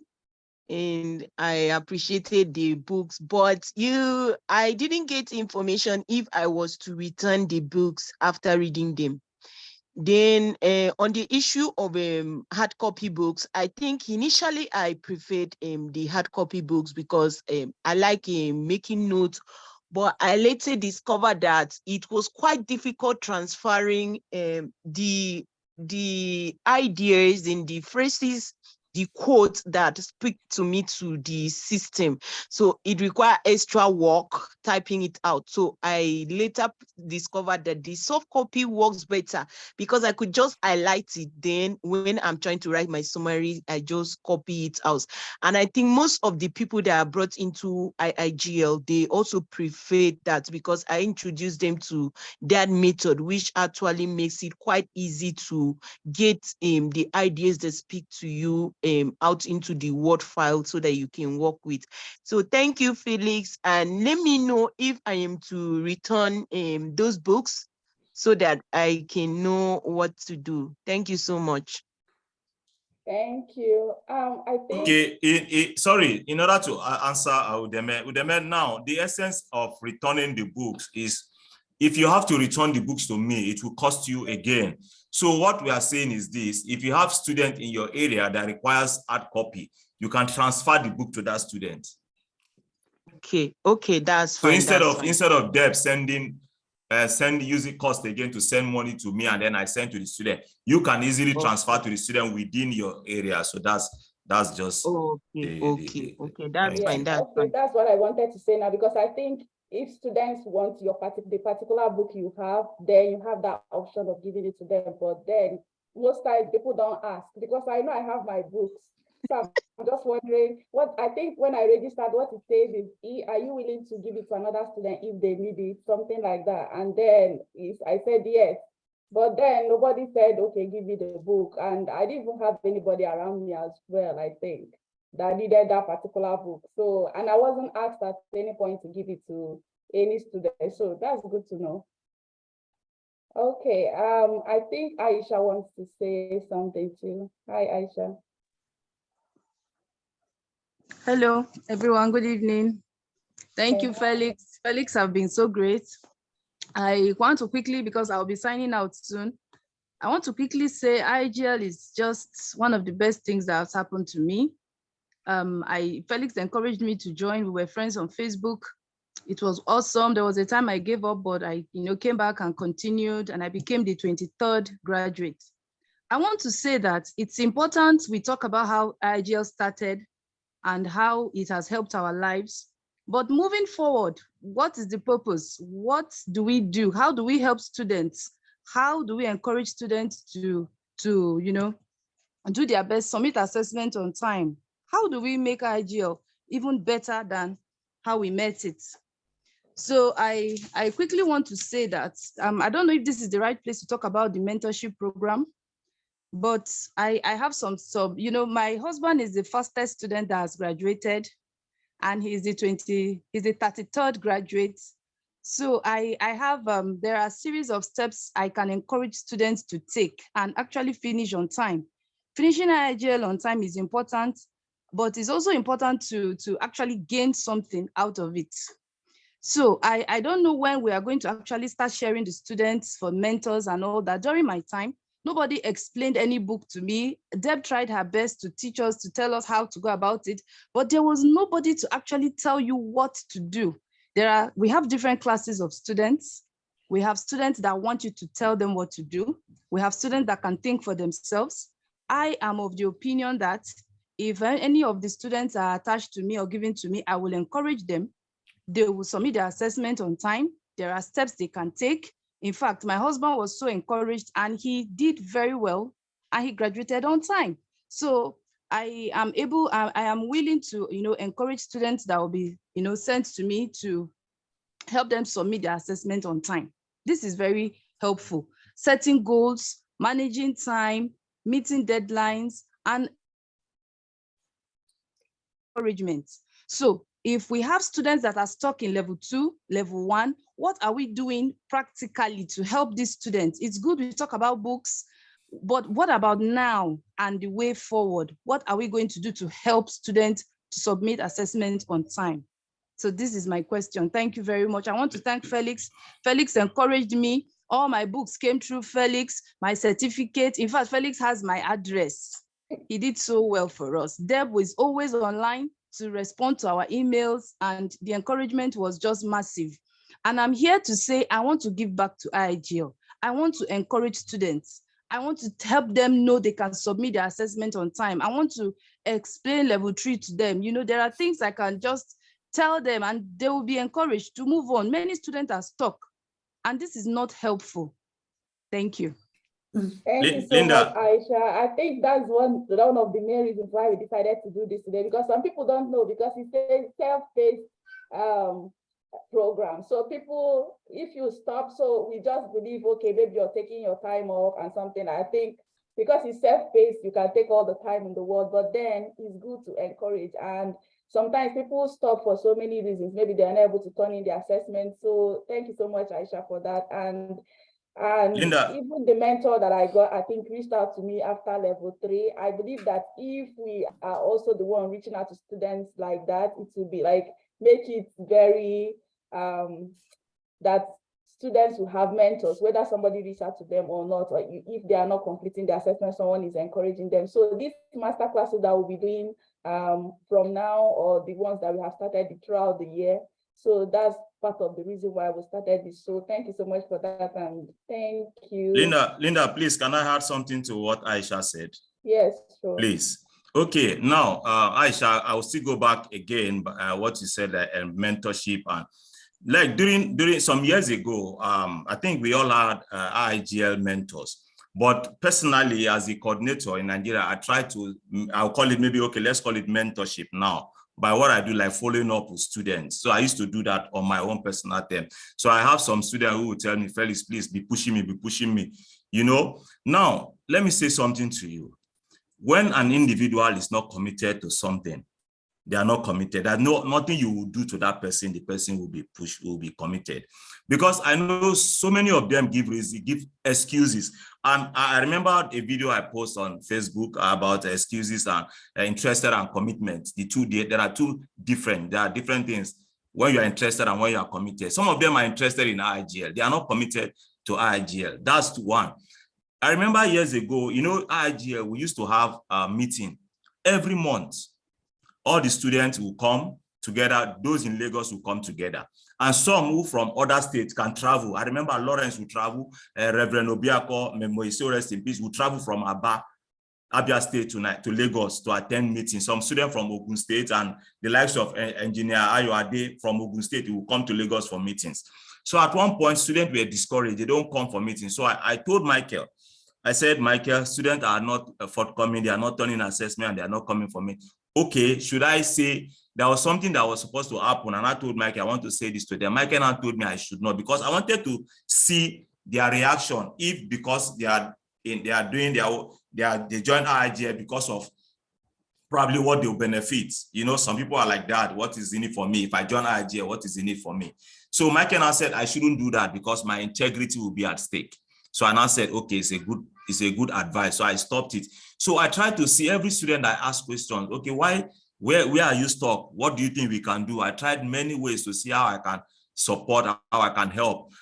and I appreciated the books, but I didn't get information if I was to return the books after reading them. Then on the issue of hard copy books, I think initially I preferred the hard copy books because I like making notes, but I later discovered that it was quite difficult transferring the ideas and the phrases, the quotes that speak to me to the system. So it required extra work typing it out. So I later discovered that the soft copy works better because I could just highlight it. Then when I'm trying to write my summary, I just copy it out. And I think most of the people that are brought into IIGL, they also prefer that because I introduced them to that method, which actually makes it quite easy to get the ideas that speak to you out into the Word file so that you can work with. So thank you, Felix. And let me know if I am to return those books so that I can know what to do. Thank you so much. Thank you. I think. Okay, sorry, in order to answer Udeme, now, the essence of returning the books is if you have to return the books to me, it will cost you again. So what we are saying is this: if you have student in your area that requires hard copy, you can transfer the book to that student. Okay, that's so fine. Instead of Deb using cost again to send money to me and then I send to the student, you can easily transfer to the student within your area. So that's just okay. That's fine. That's okay, fine. that's what I wanted to say now, because I think if students want the particular book you have, then you have that option of giving it to them. But then most times people don't ask, because I know I have my books. So I'm just wondering what I think when I registered, what it says is, are you willing to give it to another student if they need it, something like that. And then I said yes. But then nobody said, okay, give me the book. And I didn't even have anybody around me as well, I think, that needed that particular book. So, and I wasn't asked at any point to give it to any student. So that's good to know. Okay, I think Aisha wants to say something too. Hi, Aisha. Hello, everyone. Good evening. Thank you, Felix. Felix have been so great. I want to quickly, because I'll be signing out soon, I want to quickly say IIGL is just one of the best things that has happened to me. Felix encouraged me to join. We were friends on Facebook. It was awesome. There was a time I gave up, but I came back and continued, and I became the 23rd graduate. I want to say that it's important we talk about how IIGL started and how it has helped our lives. But moving forward, what is the purpose? What do we do? How do we help students? How do we encourage students to do their best, submit assessment on time? How do we make IIGL even better than how we met it? So I quickly want to say that I don't know if this is the right place to talk about the mentorship program, but I have some my husband is the fastest student that has graduated. and he's the 33rd graduate. So I have, there are a series of steps I can encourage students to take and actually finish on time. Finishing IIGL on time is important, but it's also important to actually gain something out of it. So I don't know when we are going to actually start sharing the students for mentors and all that. During my time, nobody explained any book to me. Deb tried her best to teach us, to tell us how to go about it, but there was nobody to actually tell you what to do. We have different classes of students. We have students that want you to tell them what to do. We have students that can think for themselves. I am of the opinion that if any of the students are attached to me or given to me, I will encourage them. They will submit their assessment on time. There are steps they can take. In fact, my husband was so encouraged and he did very well and he graduated on time. So I am willing to, encourage students that will be, sent to me to help them submit their assessment on time. This is very helpful. Setting goals, managing time, meeting deadlines, and encouragement. So if we have students that are stuck in level 2, level 1, what are we doing practically to help these students? It's good we talk about books, but what about now and the way forward? What are we going to do to help students to submit assessment on time? So this is my question. Thank you very much. I want to thank Felix. Felix encouraged me. All my books came through Felix, my certificate. In fact, Felix has my address. He did so well for us. Deb was always online to respond to our emails, and the encouragement was just massive. And I'm here to say, I want to give back to IIGL. I want to encourage students. I want to help them know they can submit their assessment on time. I want to explain level 3 to them. There are things I can just tell them and they will be encouraged to move on. Many students are stuck and this is not helpful. Thank you. Thank you so much, Aisha. I think that's one of the main reasons why we decided to do this today, because some people don't know, because it's a self-paced program. So people, if you stop, so we just believe, okay, maybe you're taking your time off and something. I think because it's self-paced, you can take all the time in the world, but then it's good to encourage. And sometimes people stop for so many reasons. Maybe they're unable to turn in the assessment. So thank you so much, Aisha, for that. And Lynda, even the mentor that I got, I think, reached out to me after level 3. I believe that if we are also the one reaching out to students like that, it will be like, make it very, that students will have mentors, whether somebody reaches out to them or not, or if they are not completing the assessment, someone is encouraging them. So these master classes that we'll be doing from now, or the ones that we have started throughout the year, so that's part of the reason why we started this. So thank you so much for that, and thank you. Lynda, please, can I add something to what Aisha said? Yes, sure. Please. Okay, now, Aisha, I will still go back again, what you said, mentorship. And like during some years ago, I think we all had IIGL mentors. But personally, as a coordinator in Nigeria, I try to, I'll call it maybe, okay, let's call it mentorship now. By what I do, like following up with students. So I used to do that on my own personal term. So I have some students who will tell me, Felix, please be pushing me, Now, let me say something to you. When an individual is not committed to something, they are not committed. There's nothing you will do to that person, the person will be pushed, will be committed. Because I know so many of them give excuses. And I remember a video I posted on Facebook about excuses and interested and commitment. There are two different, there are different things when you're interested and when you are committed. Some of them are interested in IIGL. They are not committed to IIGL. That's one. I remember years ago, IIGL, we used to have a meeting every month. All the students will come together, those in Lagos will come together. And some who from other states can travel. I remember Lawrence will travel, Reverend Obiako, Memoiso, rest in peace, will travel from Abia State to Lagos to attend meetings. Some students from Ogun State and the likes of Engineer Ayoade from Ogun State will come to Lagos for meetings. So at one point, students were discouraged. They don't come for meetings. So I told Michael, I said, Michael, students are not forthcoming. They are not turning assessment and they are not coming for me. Okay, should I say there was something that was supposed to happen? And I told Mike, I want to say this to them. Mike and I told me I should not, because I wanted to see their reaction. If because they joined IIGL because of probably what they'll benefit. You know, some people are like that. What is in it for me? If I join IIGL, what is in it for me? So Michael now said I shouldn't do that because my integrity will be at stake. So I now said, okay, it's a good advice. So I stopped it. So I tried to see every student I ask questions. Okay, where are you stuck? What do you think we can do? I tried many ways to see how I can support, how I can help.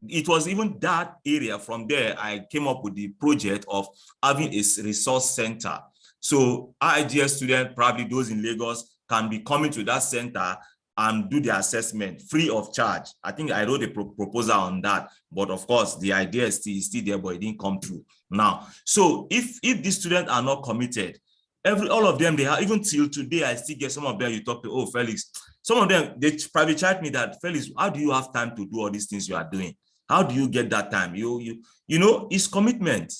It was even that area. From there, I came up with the project of having a resource center. So IIGL students, probably those in Lagos, can be coming to that center and do the assessment free of charge. I think I wrote a proposal on that, but of course the idea is still there, but it didn't come through now. So if these students are not committed, all of them, they have, even till today, I still get some of them, you talk to, oh, Felix, some of them, they private chat me that, Felix, how do you have time to do all these things you are doing? How do you get that time? You know, it's commitment.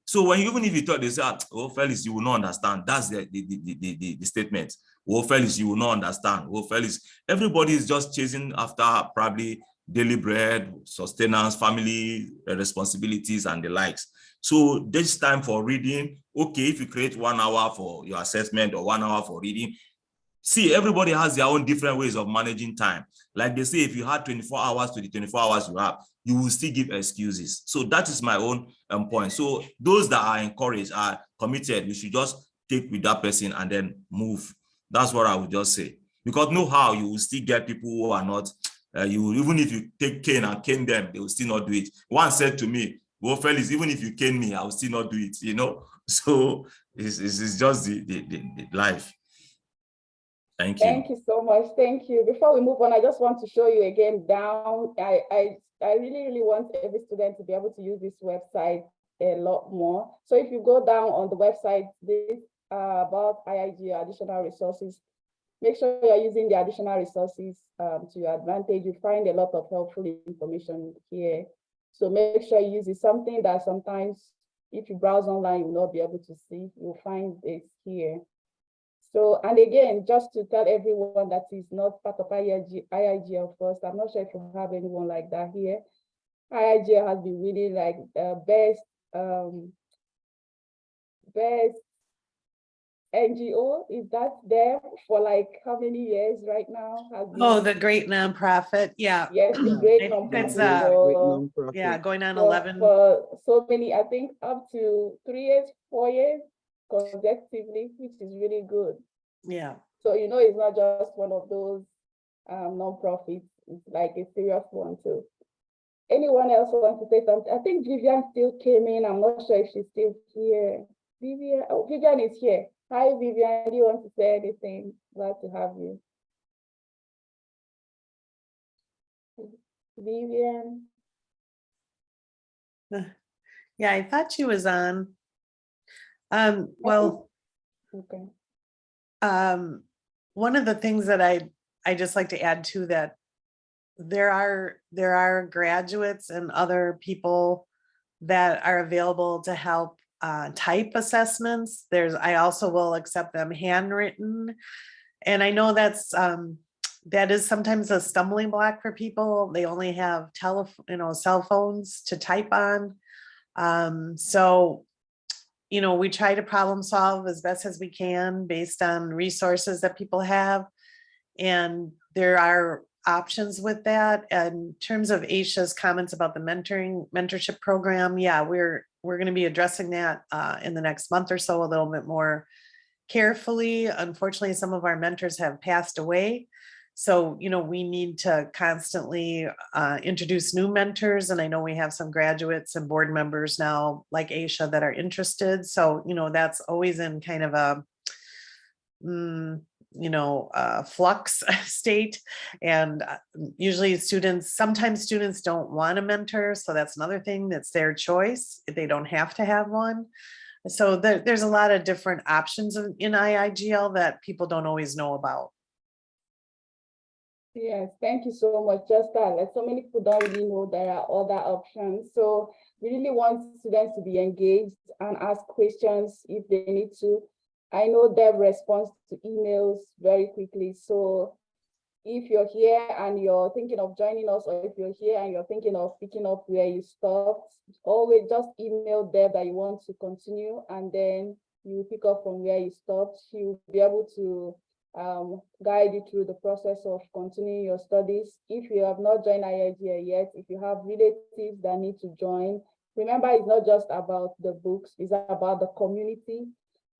So when even if you talk, they say, oh, Felix, you will not understand. That's the statement. Oh, Felix, you will not understand. Oh, Felix, everybody is just chasing after probably daily bread, sustenance, family responsibilities, and the likes. So this time for reading, okay, if you create 1 hour for your assessment or 1 hour for reading, see, everybody has their own different ways of managing time. Like they say, if you had 24 hours to the 24 hours you have, you will still give excuses. So that is my own point. So those that are encouraged, are committed, we should just take with that person and then move. That's what I would just say. Because know how you will still get people who are not, even if you take cane and cane them, they will still not do it. One said to me, well, Felix, even if you cane me, I will still not do it, you know? So it's just the life. Thank you. Thank you so much. Thank you. Before we move on, I just want to show you again down. I really want every student to be able to use this website a lot more. So if you go down on the website, this about IIGL additional resources, make sure you're using the additional resources to your advantage. You find a lot of helpful information here. So make sure you use it. Something that sometimes if you browse online, you will not be able to see. You'll find this here. So, and again, just to tell everyone that is not part of IIGL first, I'm not sure if you have anyone like that here. IIGL has been really like best NGO, is that there for like how many years right now? Oh, the great nonprofit. Yeah. Yes, the great It's, nonprofit. yeah, going on for 11. For so many, I think up to 3 years, 4 years consecutively, which is really good. Yeah. So, you know, it's not just one of those non-profits, it's like a serious one too. Anyone else want to say something? I think Vivian still came in. I'm not sure if she's still here. Vivian, oh, Vivian is here. Hi, Vivian, do you want to say anything? Glad to have you. Vivian. Yeah, I thought she was on. Well, okay. One of the things that I just like to add to that, there are graduates and other people that are available to help type assessments. I also will accept them handwritten. And I know that is sometimes a stumbling block for people. They only have cell phones to type on. So, you know, we try to problem solve as best as we can based on resources that people have. And there are options with that. And in terms of Aisha's comments about the mentorship program, yeah, we're going to be addressing that in the next month or so a little bit more carefully. Unfortunately, some of our mentors have passed away. So, you know, we need to constantly introduce new mentors. And I know we have some graduates and board members now like Aisha that are interested. So, you know, that's always in kind of a, flux state. And usually sometimes students don't want a mentor. So that's another thing, that's their choice. They don't have to have one. So there's a lot of different options in IIGL that people don't always know about. Yes, thank you so much. Just that, like so many people don't really know there are other options. So we really want students to be engaged and ask questions if they need to. I know Deb responds to emails very quickly. So if you're here and you're thinking of joining us, or if you're here and you're thinking of picking up where you stopped, always just email Deb that you want to continue, and then you will pick up from where you stopped. She will be able to guide you through the process of continuing your studies. If you have not joined IIGL yet, if you have relatives that need to join, remember, it's not just about the books, it's about the community,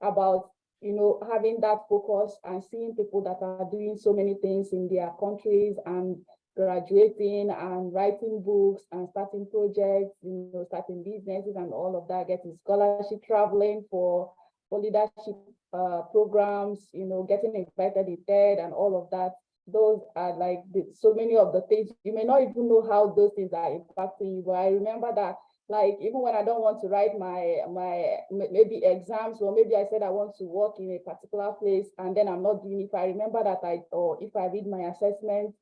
about having that focus and seeing people that are doing so many things in their countries and graduating and writing books and starting projects, starting businesses and all of that, getting scholarship, traveling for leadership programs, getting invited in TED and all of that. Those are like so many of the things. You may not even know how those things are impacting you, but I remember that, like, even when I don't want to write my maybe exams, or maybe I said I want to work in a particular place and then I'm not doing it, if I remember that, or if I read my assessment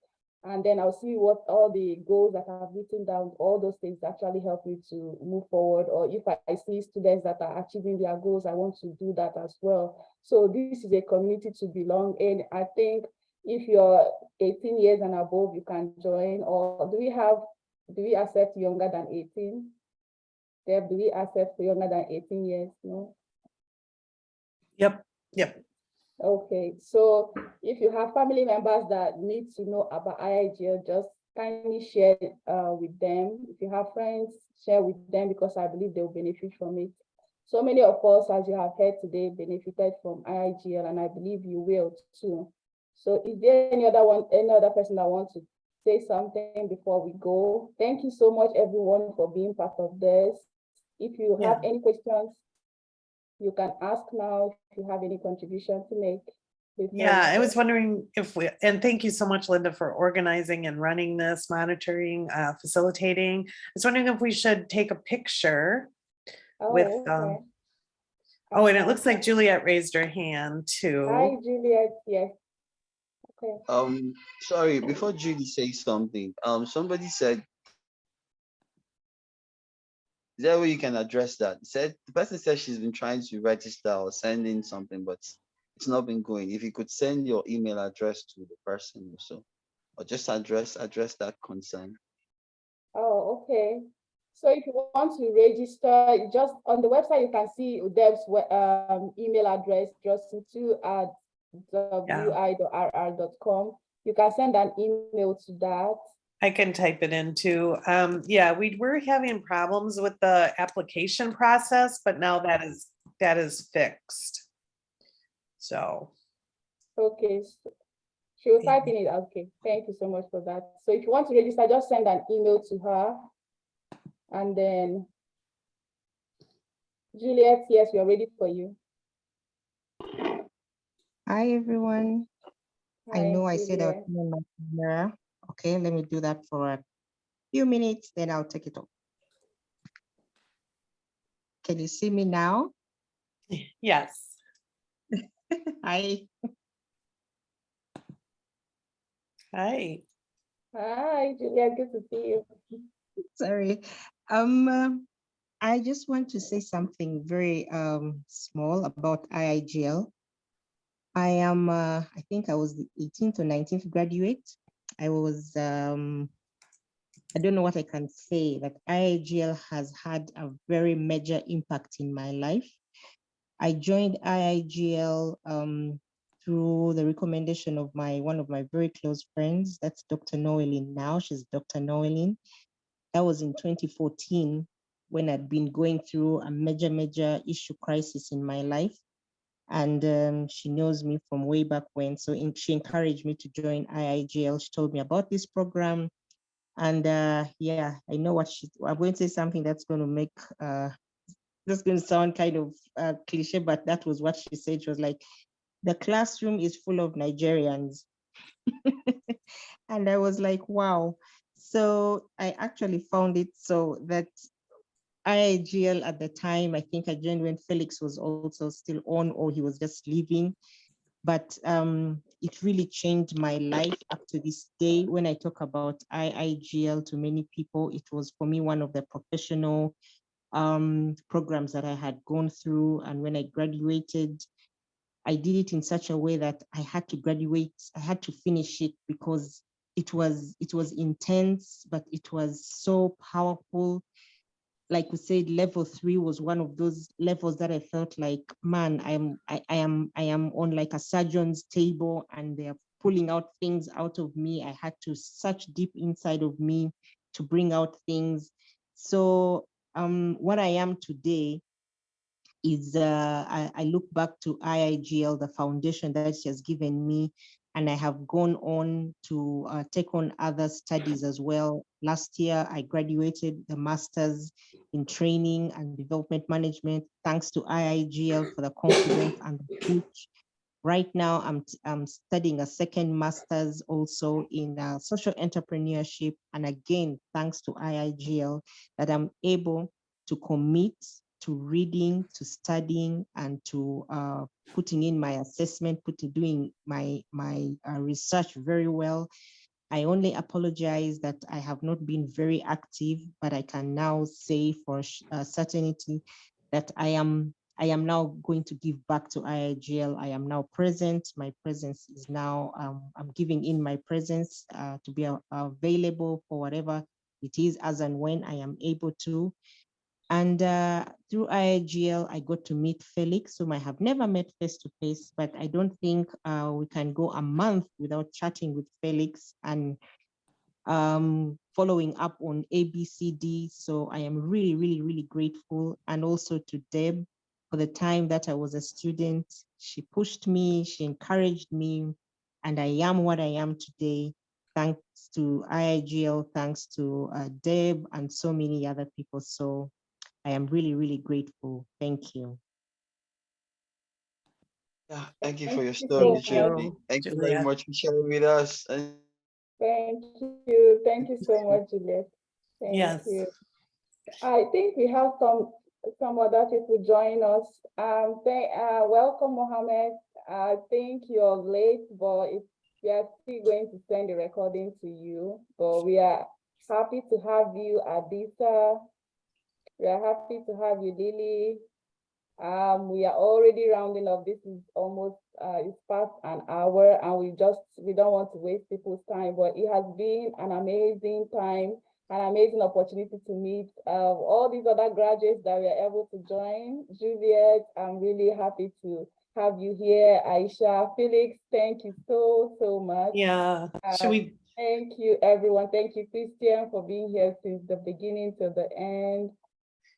and then I'll see what all the goals that I've written down, all those things actually help me to move forward. Or if I see students that are achieving their goals, I want to do that as well. So this is a community to belong in. I think if you're 18 years and above, you can join. Or do we accept younger than 18? Deb, do we accept younger than 18 years? No? Yep. Okay, so if you have family members that need to know about IIGL, just kindly share with them. If you have friends, share with them, because I believe they will benefit from it. So many of us, as you have heard today, benefited from IIGL, and I believe you will too. So is there any other person that wants to say something before we go? Thank you so much, everyone, for being part of this. If you have any questions, you can ask now if you have any contribution to make. Yeah, I was wondering and thank you so much, Lynda, for organizing and running this, monitoring, facilitating. I was wondering if we should take a picture with, okay. and it looks like Juliet raised her hand too. Hi, Juliet, yes. Okay. Sorry, before Julie says something, somebody said, is there a way you can address that? The person said she's been trying to register or send in something, but it's not been going. If you could send your email address to the person also, or just address that concern. Oh, okay. So if you want to register, just on the website, you can see Deb's email address, justin2@wi.rr.com. You can send an email to that. I can type it in too. Yeah, we were having problems with the application process, but now that is fixed. So. Okay, so she will type in it. Okay, thank you so much for that. So if you want to register, just send an email to her. And then, Juliet, yes, we are ready for you. Hi, everyone. Hi, I know Juliet. I said I'll turn on my camera. Okay, let me do that for a few minutes, then I'll take it off. Can you see me now? Yes. Hi. Hi. Hi, Juliet, good to see you. Sorry. I just want to say something very small about IIGL. I am, I think I was the 18th or 19th graduate. I was, I don't know what I can say, that IIGL has had a very major impact in my life. I joined IIGL through the recommendation of one of my very close friends. That's Dr. Noeline now. She's Dr. Noeline. That was in 2014 when I'd been going through a major issue crisis in my life. And she knows me from way back when. So she encouraged me to join IIGL. She told me about this program. And yeah, I know I'm going to say something that's going to make, that's going to sound kind of cliche, but that was what she said. She was like, the classroom is full of Nigerians. And I was like, wow. So I actually found it so that IIGL at the time, I think I joined when Felix was also still on, or he was just leaving. But it really changed my life up to this day. When I talk about IIGL to many people, it was for me one of the professional programs that I had gone through. And when I graduated, I did it in such a way that I had to graduate, I had to finish it because it was intense, but it was so powerful. like we said, level 3 was one of those levels that I felt like, man, I am on like a surgeon's table, and they're pulling out things out of me. I had to search deep inside of me to bring out things. So what I am today is I look back to IIGL, the foundation that she has given me, and I have gone on to take on other studies as well. Last year, I graduated the Masters in Training and Development Management, thanks to IIGL for the confidence and the push. Right now, I'm studying a second master's also in social entrepreneurship. And again, thanks to IIGL, that I'm able to commit to reading, to studying, and to putting in my assessment, doing my research very well. I only apologize that I have not been very active, but I can now say for certainty that I am now going to give back to IIGL. I am now present. My presence is now, I'm giving in my presence to be available for whatever it is as and when I am able to. And through IIGL, I got to meet Felix, whom I have never met face to face, but I don't think we can go a month without chatting with Felix and following up on ABCD. So I am really, really, really grateful. And also to Deb for the time that I was a student. She pushed me, she encouraged me, and I am what I am today. Thanks to IIGL, thanks to Deb and so many other people. So I am really, really grateful. Thank you. Yeah, thank you for your Thank you story, so much. Julie. Thank you very Juliet. much for sharing with us. And Thank you. Thank you so much, Juliet. Thank Yes. you. I think we have some other people join us. Welcome, Mohammed. I think you're late, but we are still going to send the recording to you. But we are happy to have you, Adisa. We are happy to have you, Lily. We are already rounding up. This is almost it's past an hour, and we don't want to waste people's time. But it has been an amazing time, an amazing opportunity to meet all these other graduates that we are able to join. Juliet, I'm really happy to have you here. Aisha, Felix, thank you so much. Yeah. Should we? Thank you, everyone. Thank you, Christian, for being here since the beginning to the end.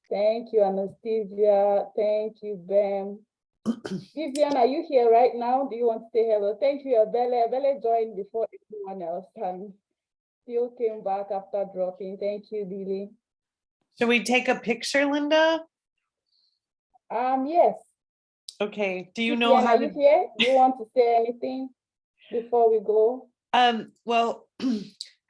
Thank you, Anastasia. Thank you, Ben. Vivian, are you here right now? Do you want to say hello? Thank you, Abele. Abele joined before everyone else and still came back after dropping. Thank you, Lily. Should we take a picture, Linda? Yes. Okay. Do you know Vivian, how are to? you here? Do you want to say anything before we go? Well,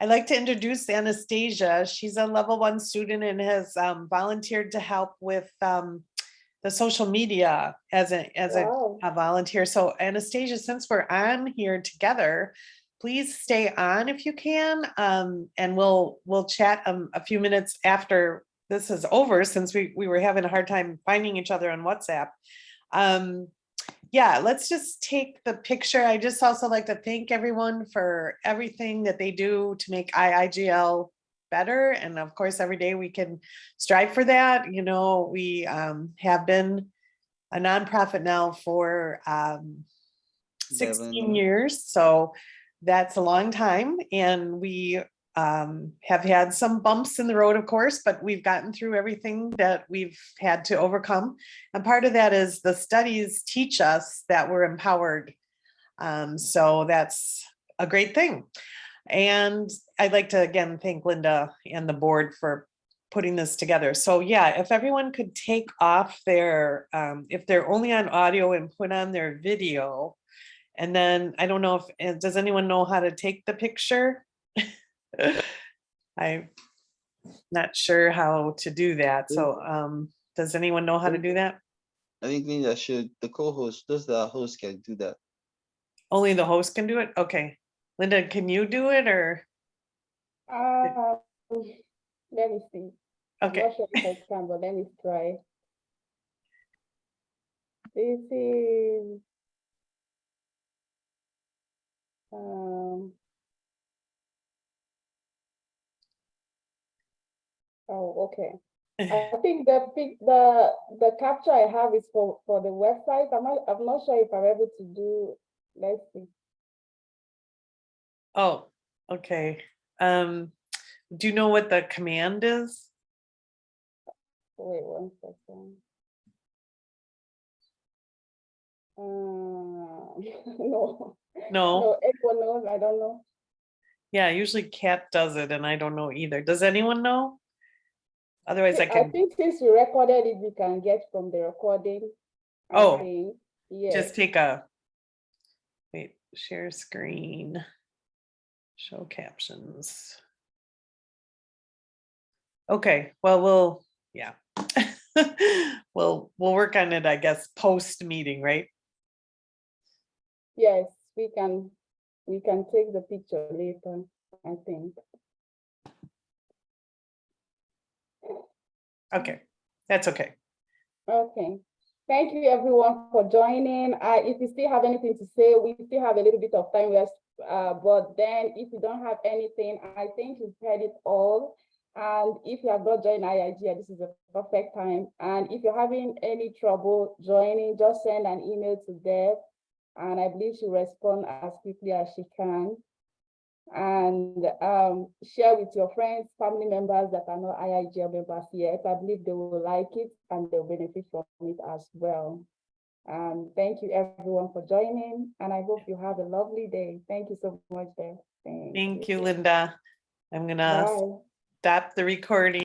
I'd like to introduce Anastasia. She's a level 1 student and has volunteered to help with the social media as Wow. a volunteer. So Anastasia, since we're on here together, please stay on if you can, and we'll chat a few minutes after this is over, since we were having a hard time finding each other on WhatsApp. Yeah, let's just take the picture. I just also like to thank everyone for everything that they do to make IIGL better. And of course, every day we can strive for that. You know, we have been a nonprofit now for 16 years. So that's a long time. And we have had some bumps in the road, of course, but we've gotten through everything that we've had to overcome. And part of that is the studies teach us that we're empowered. So that's a great thing. And I'd like to again thank Lynda and the board for putting this together. So yeah, if everyone could take off their, if they're only on audio, and put on their video. And then I don't know if, does anyone know how to take the picture? I'm not sure how to do that. So does anyone know how to do that? I think Linda should, the co-host, the host can do that. Only the host can do it? Okay. Lynda, can you do it or? Let me see. Okay. I'm not sure if I can, but let me try. This is oh, okay. I think the capture I have is for the website. I'm not sure if I'm able to do. Let's see. Oh, okay. Do you know what the command is? Wait 1 second. No, No. no, everyone knows. I don't know. Yeah, usually Kat does it and I don't know either. Does anyone know? Otherwise I I can, think since you recorded it, we can get from the recording. I Oh, think. Yes. just take a, wait, share screen, show captions. Okay, well, yeah. We'll work on it, I guess, post meeting, right? Yes, we can take the picture later, I think. Okay, that's okay. Okay. Thank you everyone for joining. If you still have anything to say, we still have a little bit of time left. But then if you don't have anything, I think you've heard it all. And if you have not joined IIGL, this is a perfect time. And if you're having any trouble joining, just send an email to Deb. And I believe she'll respond as quickly as she can. And share with your friends, family members that are not iigl members yet. I believe they will like it and they'll benefit from it as well. Thank you everyone for joining, and I hope you have a lovely day. Thank you so much, Deb. Thank you, Lynda. I'm gonna Bye. stop the recording.